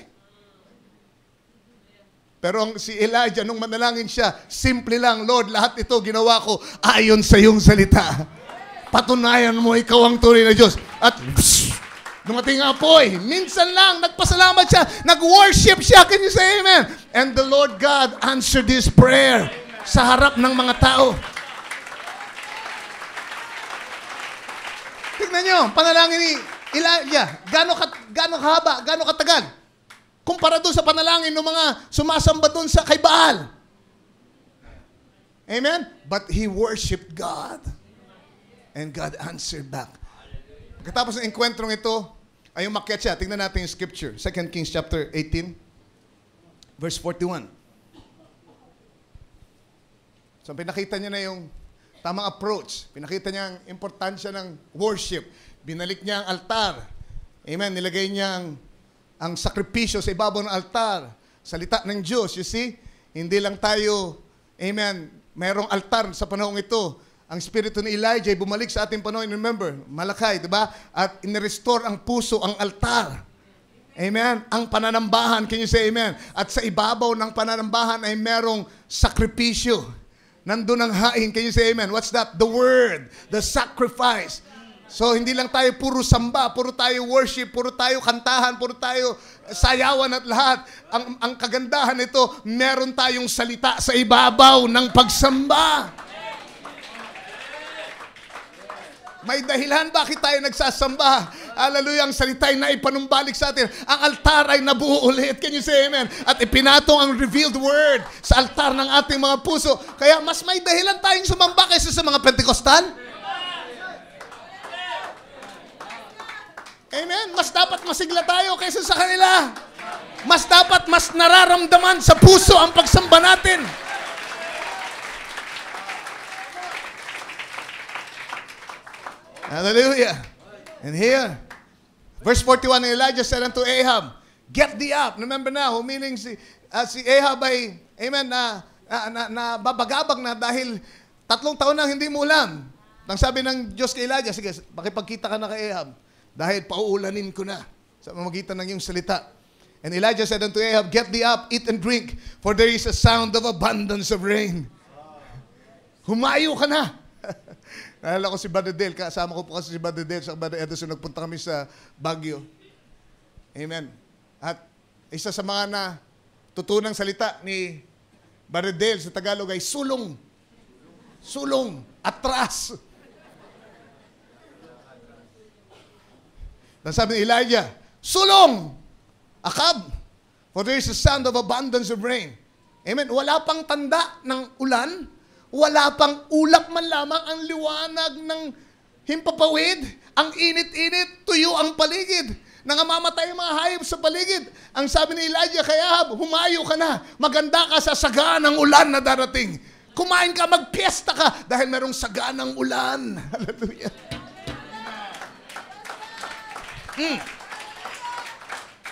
Pero si Elijah, nung manalangin siya, simple lang, Lord, lahat ito ginawa ko ayon sa iyong salita. Patunayan mo, ikaw ang tunay na Diyos. At dumating ang apoy. Minsan lang, nagpasalamat siya, nag-worship siya. Can you say amen? And the Lord God answered this prayer sa harap ng mga tao. Tignan nyo, panalangin ni Elijah, gaano kahaba, gaano katagal? Kumpara doon sa panalangin ng mga sumasamba doon sa kay Baal. Amen? But he worshiped God. And God answered back. Pagkatapos ng engkwentrong ito, ay umakyat siya. Tingnan natin yung scripture. 2 Kings chapter 18, verse 41. So pinakita niya na yung tamang approach. Pinakita niya ang importansya ng worship. Binalik niya ang altar. Amen. Nilagay niya ang sakripisyo sa ibabaw ng altar. Salita ng Diyos, you see? Hindi lang tayo, amen, mayroong altar sa panahong ito. Ang spirito ni Elijah ay bumalik sa ating panahon. Remember, Malakay, di ba? At inirestore ang puso, ang altar. Amen? Ang pananambahan, can you say amen? At sa ibabaw ng pananambahan ay merong sakripisyo. Nandun ang hain, can you say amen? What's that? The word, the sacrifice. So, hindi lang tayo puro samba, puro tayo worship, puro tayo kantahan, puro tayo sayawan at lahat. Ang kagandahan nito, meron tayong salita sa ibabaw ng pagsamba. May dahilan bakit tayo nagsasamba. Hallelujah, ang salita ay naipanumbalik sa atin. Ang altar ay nabuo ulit. Can you say amen? At ipinatong ang revealed word sa altar ng ating mga puso. Kaya mas may dahilan tayong sumamba kaysa sa mga Pentecostal. Amen? Mas dapat masigla tayo kaysa sa kanila. Mas dapat mas nararamdaman sa puso ang pagsamba natin. Hallelujah. And here, verse 41, Elijah said unto Ahab, get thee up. Remember now, meaning si Ahab ay, amen, na babagabag na dahil 3 taon nang hindi mo ulam. Nang sabi ng Diyos kay Elijah, sige, makipagkita ka na kay Ahab dahil pauulanin ko na sa pamamagitan ng iyong salita. And Elijah said unto Ahab, get thee up, eat and drink, for there is a sound of abundance of rain. Humayo ka na. Naalala ko si Brother Dale, kasama ko po kasi si Brother Dale sa Brother Edison, nagpunta kami sa Baguio. Amen. At isa sa mga tutunang salita ni Brother Dale sa Tagalog ay sulong. Sulong. Atras. Dan sabi ni Elijah, sulong! Akab! For there is a sound of abundance of rain. Amen. Wala pang tanda ng ulan. Wala pang ulap man lamang, ang liwanag ng himpapawid, ang init-init, tuyo ang paligid. Nangamamatay ang mga hayop sa paligid. Ang sabi ni Elijah kay Ahab, humayo ka na, maganda ka sa saganang ulan na darating. Kumain ka, magpiesta ka, dahil merong saganang ulan. Hallelujah.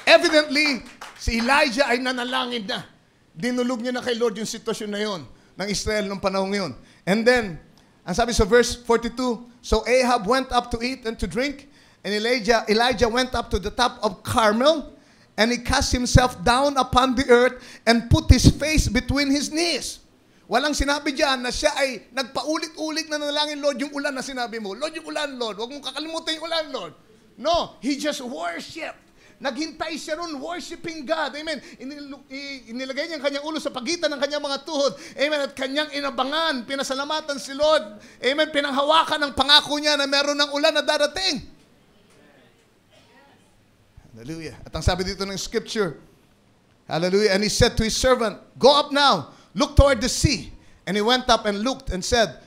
Evidently, si Elijah ay nanalangin na. Dinulog niya na kay Lord yung sitwasyon na yon ng Israel nung panahon ngayon. And then, ang sabi sa verse 42, so Ahab went up to eat and to drink, and Elijah went up to the top of Carmel, and he cast himself down upon the earth and put his face between his knees. Walang sinabi dyan na siya ay nagpaulit-ulit na nanalangin, Lord, yung ulan na sinabi mo. Lord, yung ulan, Lord. Huwag mong kakalimutan yung ulan, Lord. No, he just worshiped. Naghintay siya ron, worshiping God. Amen. Inilagay niya ang kanyang ulo sa pagitan ng kanyang mga tuhod. Amen. At kanyang inabangan, pinasalamatan si Lord. Amen. Pinanghawakan ang pangako niya na meron ng ulan na darating. Hallelujah. At ang sabi dito ng scripture, hallelujah, and he said to his servant, go up now, look toward the sea. And he went up and looked and said,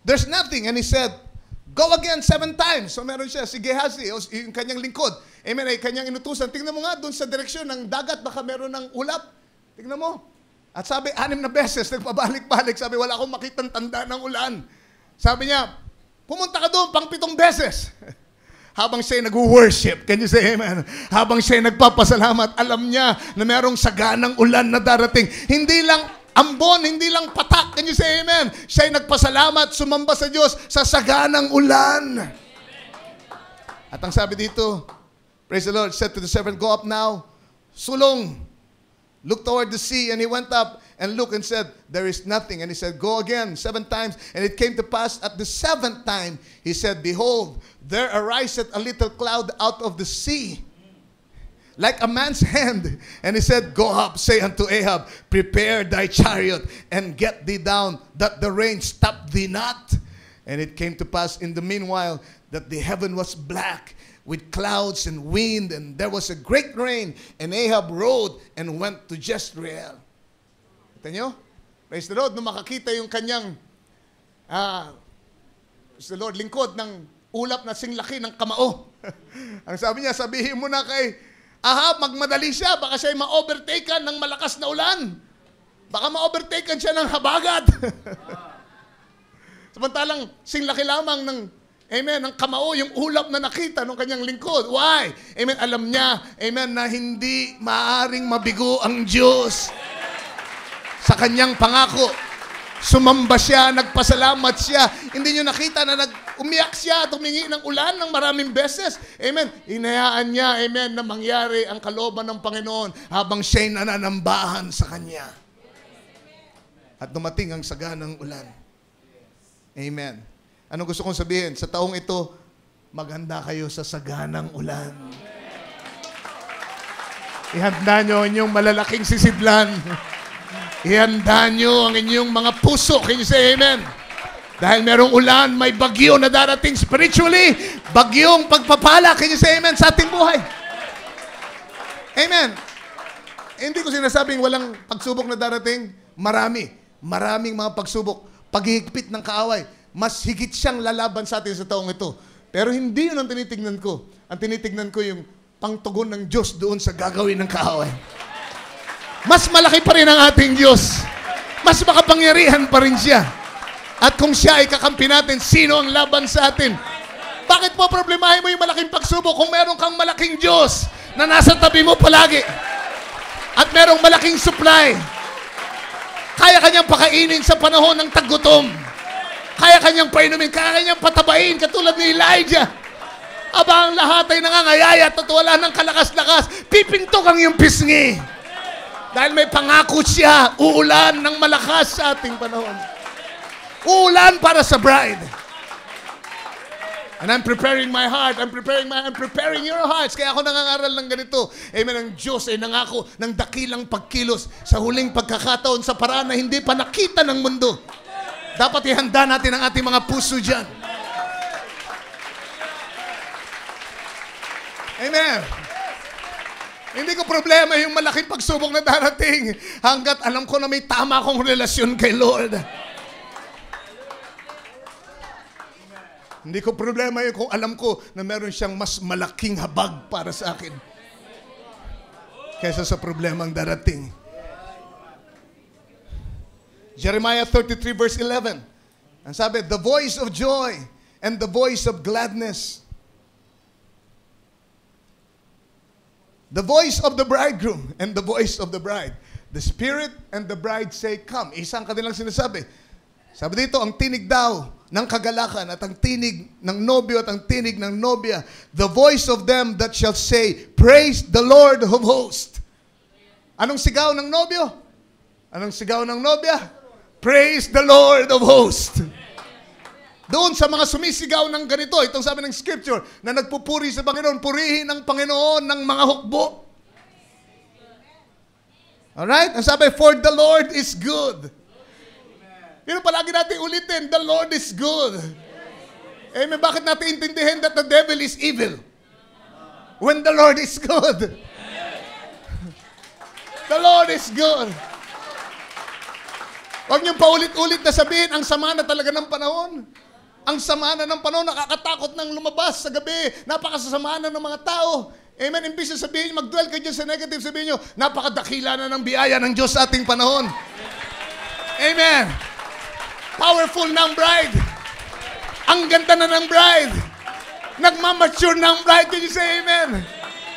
there's nothing. And he said, go again 7 times. So meron siya, si Gehazi, yung kanyang lingkod. Amen, ay kanyang inutusan. Tingnan mo nga doon sa direksyon ng dagat, baka meron ng ulap. Tingnan mo. At sabi, 6 na beses, nagpabalik-balik. Sabi, wala akong makitang tanda ng ulan. Sabi niya, pumunta ka doon pang 7 beses. Habang siya nag-worship, can you say amen? Habang siya nagpapasalamat, alam niya na merong saganang ulan na darating. Hindi lang ambon, hindi lang patak, can you say amen? Siya nagpasalamat, sumamba sa Diyos sa saganang ulan. At ang sabi dito, praise the Lord, said to the servant, go up now, sulong, look toward the sea. And he went up and looked and said, there is nothing. And he said, go again 7 times. And it came to pass at the 7th time, he said, behold, there ariseth a little cloud out of the sea, like a man's hand. And he said, go up, say unto Ahab, prepare thy chariot, and get thee down, that the rain stop thee not. And it came to pass in the meanwhile, that the heaven was black, with clouds and wind, and there was a great rain. And Ahab rode and went to Jezreel. Kita nyo? Praise the Lord. Nung makakita yung kanyang, praise the Lord, lingkod ng ulap na singlaki ng kamao. Ang sabi niya, sabihin mo na kay Ahab, magmadali siya. Baka siya ma-overtaken ng malakas na ulan. Baka ma-overtaken siya ng habagat. Samantalang singlaki lamang ng amen, ang kamao, yung ulap na nakita ng kanyang lingkod. Why? Amen, alam niya, amen, na hindi maaring mabigo ang Diyos sa kanyang pangako. Sumamba siya, nagpasalamat siya. Hindi niyo nakita na umiyak siya at humingi ng ulan ng maraming beses. Amen. Inayaan niya, amen, na mangyari ang kalooban ng Panginoon habang siya'y nananambahan sa Kanya. At dumating ang saganang ulan. Amen. Anong gusto kong sabihin? Sa taong ito, maghanda kayo sa saganang ulan. Ihanda nyo ang inyong malalaking sisidlan. Ihanda nyo ang inyong mga puso. Can you say amen? Dahil merong ulan, may bagyo na darating spiritually. Bagyong pagpapala. Can you say amen sa ating buhay? Amen. Hindi ko sinasabing walang pagsubok na darating. Maraming mga pagsubok. Paghihigpit ng kaaway. Mas higit siyang lalaban sa atin sa taong ito. Pero hindi yun ang tinitignan ko. Ang tinitignan ko yung pangtugon ng Diyos doon sa gagawin ng kaaway. Mas malaki pa rin ang ating Diyos. Mas makapangyarihan pa rin siya. At kung siya ay kakampi natin, sino ang laban sa atin? Bakit po problemahin mo yung malaking pagsubok kung meron kang malaking Diyos na nasa tabi mo palagi? At merong malaking supply. Kaya kanyang pakainin sa panahon ng taggutom. Kaya kanyang painumin, kaya kanyang patabain katulad ni Elijah. Aba ang lahat ay nangangayayat at wala ng kalakas-lakas, pipintok ang iyong pisngi. Dahil may pangako siya, uulan ng malakas sa ating panahon. Uulan para sa bride. And I'm preparing my heart, I'm preparing your hearts. Kaya ako nangangaral ng ganito. Amen, ang Diyos ay nangako ng dakilang pagkilos sa huling pagkakataon sa paraan na hindi pa nakita ng mundo. Dapat ihanda natin ang ating mga puso dyan. Amen. Hindi ko problema yung malaking pagsubok na darating hanggat alam ko na may tama akong relasyon kay Lord. Hindi ko problema yung kung alam ko na meron siyang mas malaking habag para sa akin kaysa sa problemang darating. Jeremiah 33 verse 11. Ang sabi, the voice of joy and the voice of gladness. The voice of the bridegroom and the voice of the bride. The Spirit and the bride say, come. Isang kanilang sinasabi. Sabi dito, ang tinig daw ng kagalakan at ang tinig ng nobyo at ang tinig ng nobya. The voice of them that shall say, praise the Lord of hosts. Anong sigaw ng nobyo? Anong sigaw ng nobya? Praise the Lord of hosts. Doon sa mga sumisigaw ng ganito, itong sabi ng Scripture, na nagpupuri sa Panginoon, purihin ang Panginoon ng mga hukbo. Alright? Ang sabi, for the Lord is good. Yun palagi natin ulitin, the Lord is good. Amen. Bakit natin intindihin that the devil is evil? When the Lord is good. The Lord is good. Huwag niyong paulit-ulit na sabihin, ang sama na talaga ng panahon. Ang sama na ng panahon, nakakatakot nang lumabas sa gabi. Napakasasama na ng mga tao. Amen. Imbis na sabihin, mag-dwell kayo dyan sa negative, sabihin niyo, napakadakila na ng biyaya ng Diyos sa ating panahon. Amen. Powerful ng bride. Ang ganda na ng bride. Nagmamature na ang bride. Can you say amen?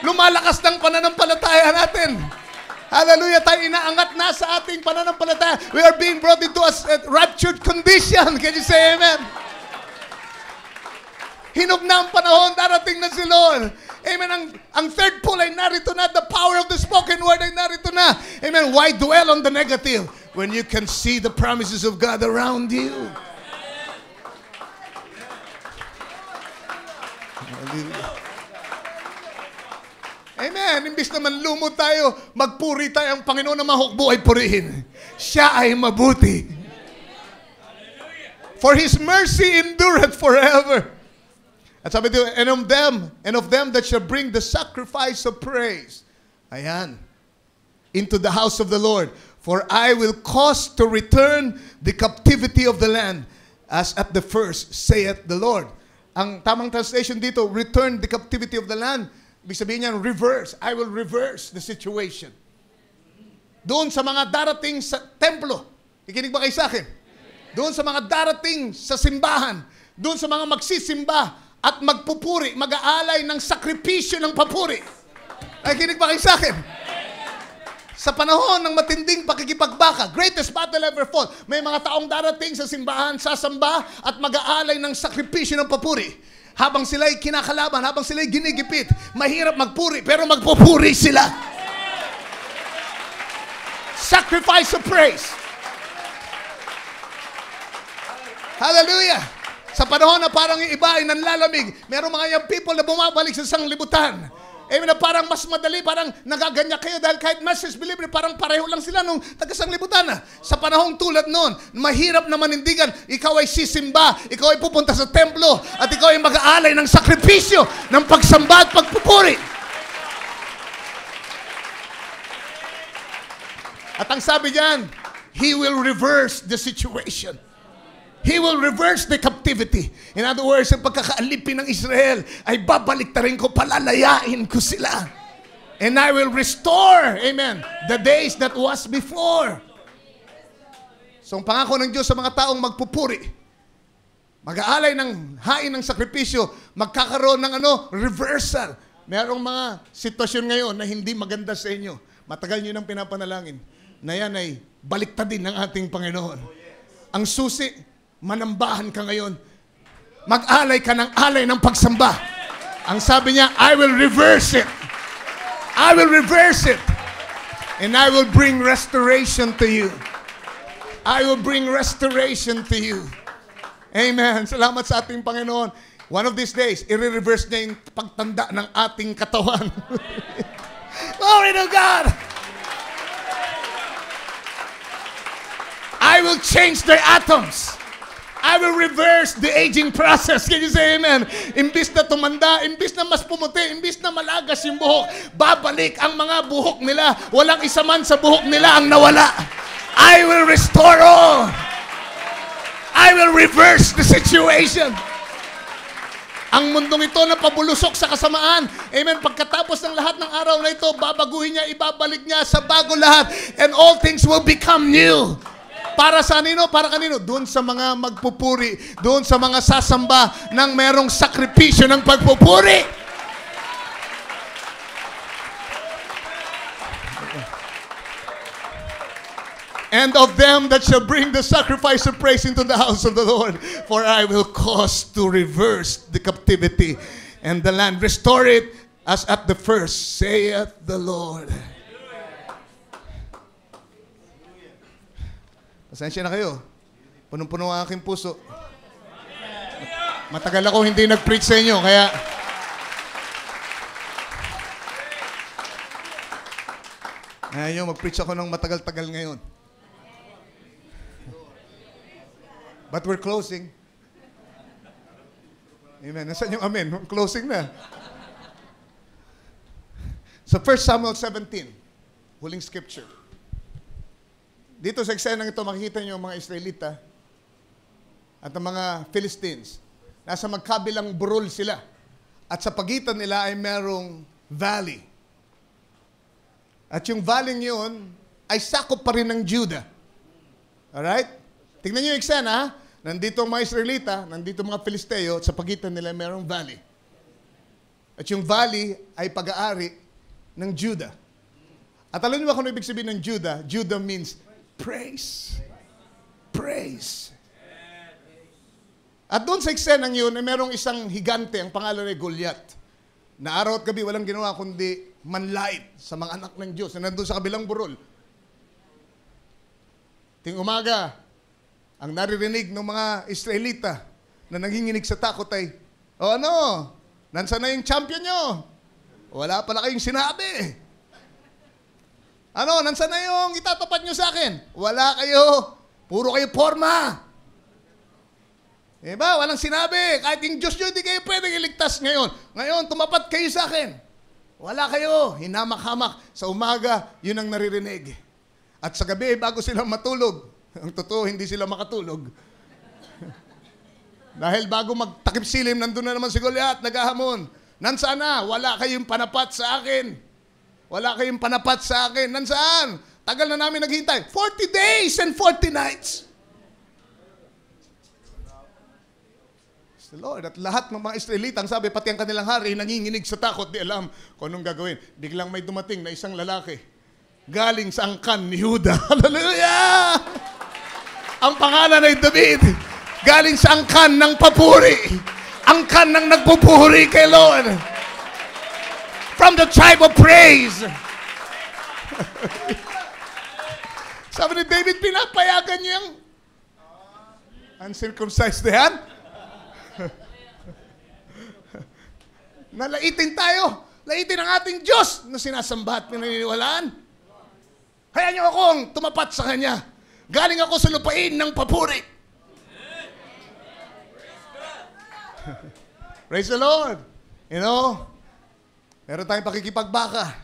Lumalakas ng pananampalataya natin. Hallelujah. Tayo inaangat na sa ating pananampalataya. We are being brought into a raptured condition. Can you say amen? Hinog na ang panahon, darating na si Lord. Amen. Ang third pull ay narito na. The power of the spoken word ay narito na. Amen. Why dwell on the negative when you can see the promises of God around you? Amen. Imbis na manlumod tayo, magpuri tayo, ang Panginoon na mahukbo ay purihin. Siya ay mabuti. For His mercy endureth forever. At sabi dito, and of them that shall bring the sacrifice of praise. Ayan. Into the house of the Lord. For I will cause to return the captivity of the land as at the first, saith the Lord. Ang tamang translation dito, return the captivity of the land. Ibig sabihin niyan, reverse. I will reverse the situation. Doon sa mga darating sa templo. Kikinig ba kayo sa akin? Doon sa mga darating sa simbahan. Doon sa mga magsisimba at magpupuri, mag-aalay ng sakripisyo ng papuri. Ay, kinig ba kayo sa akin? Sa panahon ng matinding pakikipagbaka, greatest battle ever fought, may mga taong darating sa simbahan, sasamba, at mag-aalay ng sakripisyo ng papuri. Habang sila'y kinakalaban, habang sila'y ginigipit, mahirap magpuri, pero magpupuri sila. Sacrifice of praise. Hallelujah. Sa panahon na parang yung iba ay nanlalamig, merong mga young people na bumabalik sa sanglibutan. Amen, na parang mas madali, parang nagaganyak kayo dahil kahit message believer, parang pareho lang sila nung taga-sanglibutan na. Sa panahong tulad noon, mahirap na manindigan, ikaw ay sisimba, ikaw ay pupunta sa templo, at ikaw ay mag-aalay ng sakripisyo, ng pagsamba at pagpupuri. At ang sabi diyan, He will reverse the situation. He will reverse the captivity. In other words, ang pagkakaalipin ng Israel ay babaliktarin ko, palalayain ko sila. And I will restore, amen, the days that was before. So ang pangako ng Diyos sa mga taong magpupuri, mag-aalay ng hain ng sakripisyo, magkakaroon ng reversal. Merong mga sitwasyon ngayon na hindi maganda sa inyo. Matagal nyo nang pinapanalangin na yan ay baliktadin ng ating Panginoon. Ang susi, manambahan ka ngayon. Mag-alay ka ng alay ng pagsamba. Ang sabi niya, I will reverse it. I will reverse it. And I will bring restoration to you. I will bring restoration to you. Amen. Salamat sa ating Panginoon. One of these days, i-reverse niya yung pagtanda ng ating katawan. Glory to God! I will change their atoms. I will reverse the aging process. Can you say amen? Imbis na tumanda, imbis na mas pumuti, imbis na malagas yung buhok, babalik ang mga buhok nila. Walang isa man sa buhok nila ang nawala. I will restore all. I will reverse the situation. Ang mundong ito na pabulusok sa kasamaan, amen, pagkatapos ng lahat ng araw na ito, babaguhin niya, ibabalik niya sa bago lahat, and all things will become new. Para sa kanino? Para kanino? Doon sa mga magpupuri, doon sa mga sasamba ng merong sakripisyo ng pagpupuri. And of them that shall bring the sacrifice of praise into the house of the Lord, for I will cause to reverse the captivity and the land, restore it as at the first, saith the Lord. Pasensya na kayo. Punong-puno ang aking puso. Matagal ako hindi nag-preach sa inyo, kaya ngayon, mag-preach ako ng matagal-tagal ngayon. But we're closing. Amen. Nasaan yung amen? Closing na. So 1 Samuel 17, huling scripture. Dito sa eksenang ito, makikita niyo ang mga Israelita at ang mga Philistines. Nasa magkabilang burol sila. At sa pagitan nila ay merong valley. At yung valley yun ay sakop pa rin ng Judah. Alright? Tingnan niyo yung eksena, ha? nandito ang mga Israelita, nandito ang mga Filisteo, at sa pagitan nila mayroong valley. At yung valley ay pag-aari ng Judah. At alam niyo ba kung ano ibig sabihin ng Judah? Judah means praise. Praise. At doon sa eksenang yun, ay merong isang higante, ang pangalan ay Goliath, na araw at gabi walang ginawa kundi manlait sa mga anak ng Diyos na nandun sa kabilang burol. Ting umaga, ang naririnig ng mga Israelita na nanginginig sa takot ay, o ano, nansan na yung champion nyo? Wala pala kayong sinabi. Ano, nansan na yung itatapat nyo sa akin? Wala kayo. Puro kayo forma. Diba? Walang sinabi. Kahit yung Diyos nyo, hindi kayo pwedeng iligtas ngayon. Ngayon, tumapat kayo sa akin. Wala kayo. Hinamak-hamak. Sa umaga, yun ang naririnig. At sa gabi, bago sila matulog, ang totoo, hindi sila makatulog. Dahil bago magtakip silim, nandun na naman si Goliath, naghahamon. Nansaan na? Wala kayong panapat sa akin. Wala kayong panapat sa akin. Nansaan? Tagal na namin naghihintay. 40 days and 40 nights. The Lord. At lahat ng mga Israelita, ang sabi, pati ang kanilang hari, nanginginig sa takot, di alam kung anong gagawin. Biglang may dumating na isang lalaki, galing sa angkan ni Judah. Hallelujah! Ang pangalan ay David, galing sa angkan ng papuri. Angkan ng nagpupuri kay Lord. From the tribe of praise. Sabi ni David, pinapayagan niya yung uncircumcised na yan. Nalaitin tayo. Laitin ang ating Diyos na sinasamba at pinaniniwalaan. Kaya niyo akong tumapat sa Kanya. Galing ako sa lupain ng papuri. Praise the Lord. You know, meron tayong pakikipagbaka.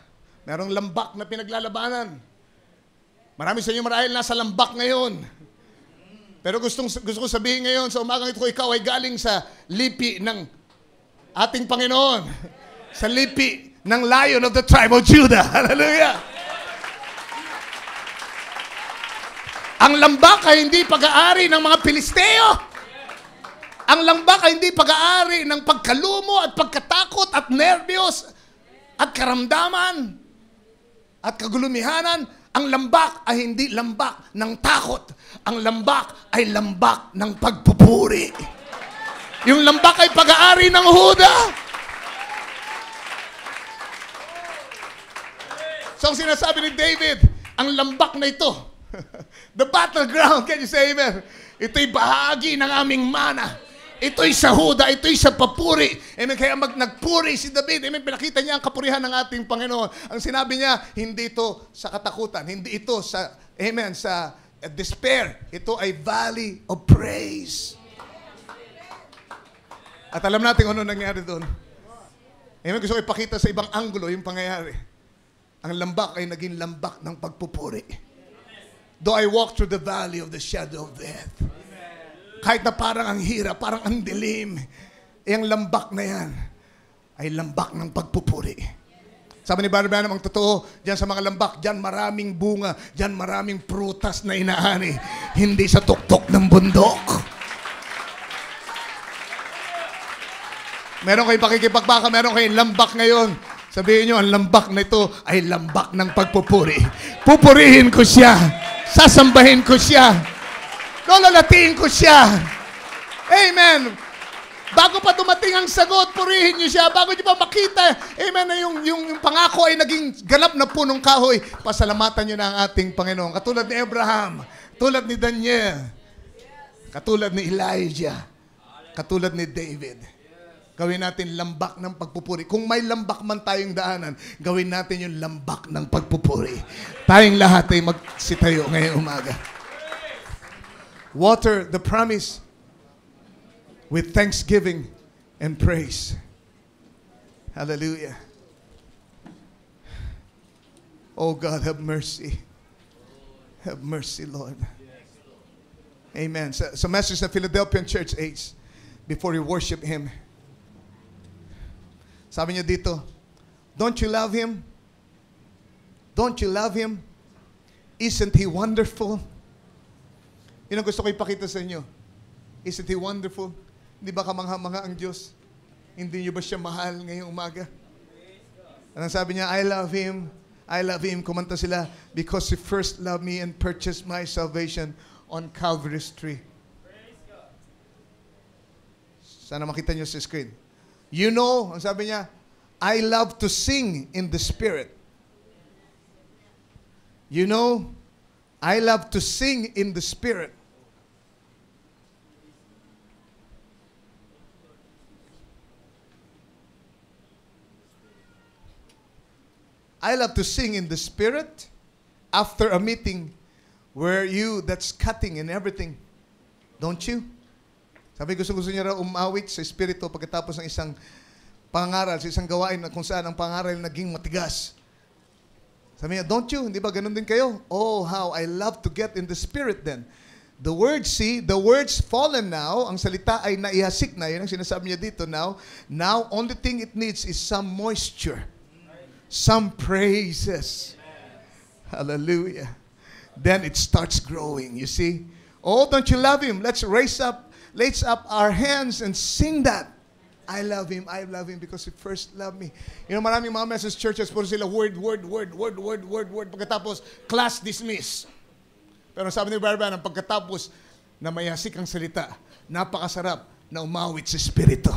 Merong lambak na pinaglalabanan. Marami sa inyo marahil nasa lambak ngayon. Pero gusto ko sabihin ngayon, sa umagang ito, ikaw ay galing sa lipi ng ating Panginoon. Sa lipi ng Lion of the tribe of Judah. Hallelujah! Ang lambak ay hindi pag-aari ng mga Pilisteo. Ang lambak ay hindi pag-aari ng pagkalumo at pagkatakot at nervyos at karamdaman at kagulumihanan. Ang lambak ay hindi lambak ng takot. Ang lambak ay lambak ng pagpupuri. Yung lambak ay pag-aari ng Huda. So ang sinasabi ni David, ang lambak na ito, the battleground, can you say amen? Ito'y bahagi ng aming mana. Ito'y sa Huda, ito'y sa papuri. Amen. Kaya nagpuri si David. Amen. Pinakita niya ang kapurihan ng ating Panginoon. Ang sinabi niya, hindi ito sa katakutan. Hindi ito sa, amen, sa despair. Ito ay valley of praise. At alam natin ano nangyari doon. Amen. Gusto ko ipakita sa ibang anggulo yung pangyayari. Ang lambak ay naging lambak ng pagpupuri. Though I walk through the valley of the shadow of death. Kahit na parang ang hirap, parang ang dilim, ang lambak na yan ay lambak ng pagpupuri. Sabi ni Barbanam, ang totoo, dyan sa mga lambak, dyan maraming bunga, dyan maraming prutas na inaani, hindi sa tuktok ng bundok. Meron kayong pakikipagbaka, meron kayong lambak ngayon. Sabihin nyo, ang lambak na ito ay lambak ng pagpupuri. Pupurihin ko siya. Sasambahin ko siya. Lolalatiin ko siya. Amen. Bago pa dumating ang sagot, purihin niyo siya. Bago niyo pa makita, amen, na yung pangako ay naging ganap na punong kahoy, pasalamatan niyo na ang ating Panginoon. Katulad ni Abraham, katulad ni Daniel, katulad ni Elijah, katulad ni David. Gawin natin lambak ng pagpupuri. Kung may lambak man tayong daanan, gawin natin yung lambak ng pagpupuri. Tayong lahat ay magsitayo ngayong umaga. Water the promise with thanksgiving and praise. Hallelujah. Oh God, have mercy. Have mercy, Lord. Amen. So message sa Philadelphian Church Age before you worship Him. Sabi niya dito, don't you love Him? Don't you love Him? Isn't He wonderful? Yun ang gusto ko ipakita sa inyo. Isn't He wonderful? Hindi ba kamangha-mangha ang Diyos? Hindi niyo ba siya mahal ngayong umaga? Anong sabi niya? I love Him. I love Him. Kumanta sila, because He first loved me and purchased my salvation on Calvary's tree. Sana makita niyo sa screen. You know, ang sabi niya, I love to sing in the Spirit. You know, I love to sing in the Spirit. I love to sing in the Spirit after a meeting where that's cutting and everything. Don't you? Sabi, gusto niya raw umawit sa Espiritu pagkatapos ng isang pangaral, sa isang gawain na kung saan ang pangaral naging matigas. Sabi niya, don't you? Hindi ba ganun din kayo? Oh, how I love to get in the Spirit then. The words, the words fallen now, ang salita ay naihasik na, yun ang sinasabi niya dito now. Now, only thing it needs is some moisture. Some praises. Hallelujah. Then it starts growing, you see. Oh, don't you love Him? Let's raise up our hands and sing that. I love Him because He first loved me. You know, maraming mga message churches, puro sila word. Pagkatapos, class dismiss. Pero sabi ni Brother Branham, pagkatapos na mayasik ang salita, napakasarap na umawit sa Espiritu.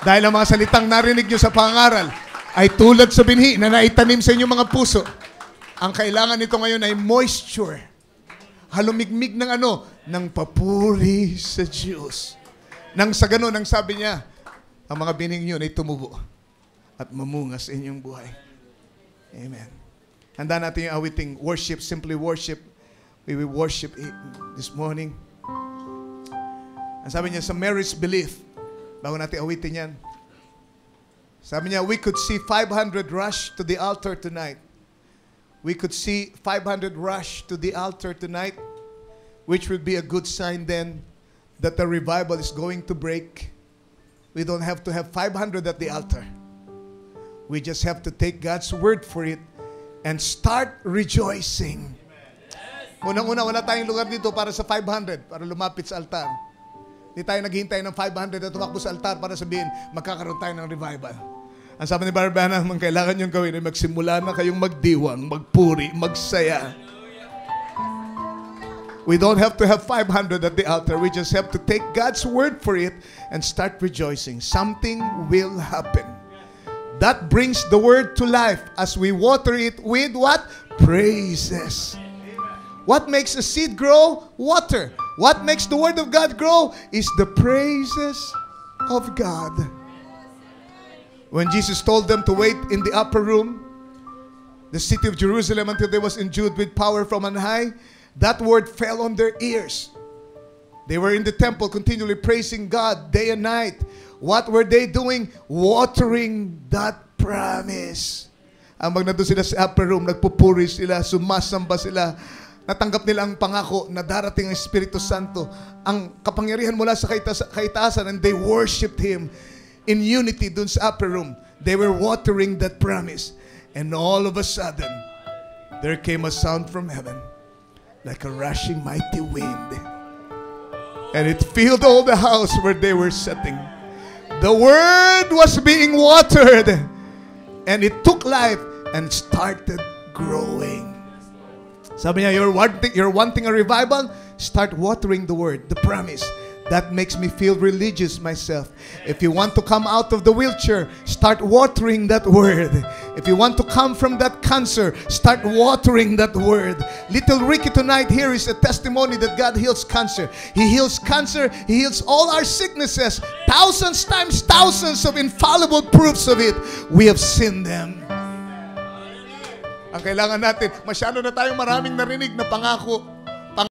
Dahil ang mga salitang narinig nyo sa pangaral ay tulad sa binhi na naitanim sa inyong mga puso. Ang kailangan nito ngayon ay moisture. Halumigmig ng ng papuri sa Diyos. Nang sa ganun, ang sabi niya, ang mga bining yun ay tumubo at mamunga sa inyong buhay. Amen. Handa natin yung awiting worship, simply worship. We will worship this morning. Ang sabi niya sa Mary's belief, bago natin awitin yan, sabi niya, we could see 500 rush to the altar tonight. We could see 500 rush to the altar tonight, which would be a good sign then that the revival is going to break. We don't have to have 500 at the altar. We just have to take God's word for it and start rejoicing. Unang-una, wala tayong lugar dito para sa 500, para lumapit sa altar. Hindi tayo naghihintay ng 500 na tumakbo sa altar para sabihin, magkakaroon tayo ng revival. Ang sabi ni Brother Branham, ang kailangan niyong gawin ay magsimula na kayong magdiwang, magpuri, magsaya. We don't have to have 500 at the altar. We just have to take God's word for it and start rejoicing. Something will happen. That brings the word to life as we water it with what? Praises. What makes a seed grow? Water. What makes the word of God grow is the praises of God. When Jesus told them to wait in the upper room, the city of Jerusalem, until they was endued with power from on high, that word fell on their ears. They were in the temple continually praising God day and night. What were they doing? Watering that promise. Ang nandun sila sa upper room, nagpupuri sila, sumasamba sila. Natanggap nila ang pangako na darating ang Espiritu Santo, ang kapangyarihan mula sa kaitaasan, and they worshipped Him in unity dun sa upper room. They were watering that promise. And all of a sudden, there came a sound from heaven like a rushing mighty wind. And it filled all the house where they were sitting. The word was being watered, and it took life and started growing. Sabi niya, you're wanting a revival? Start watering the word, the promise. That makes me feel religious myself. If you want to come out of the wheelchair, start watering that word. If you want to come from that cancer, start watering that word. Little Ricky tonight here is a testimony that God heals cancer. He heals cancer. He heals all our sicknesses. Thousands times thousands of infallible proofs of it. We have seen them. Ang kailangan natin, masyado na tayong maraming narinig na pangako.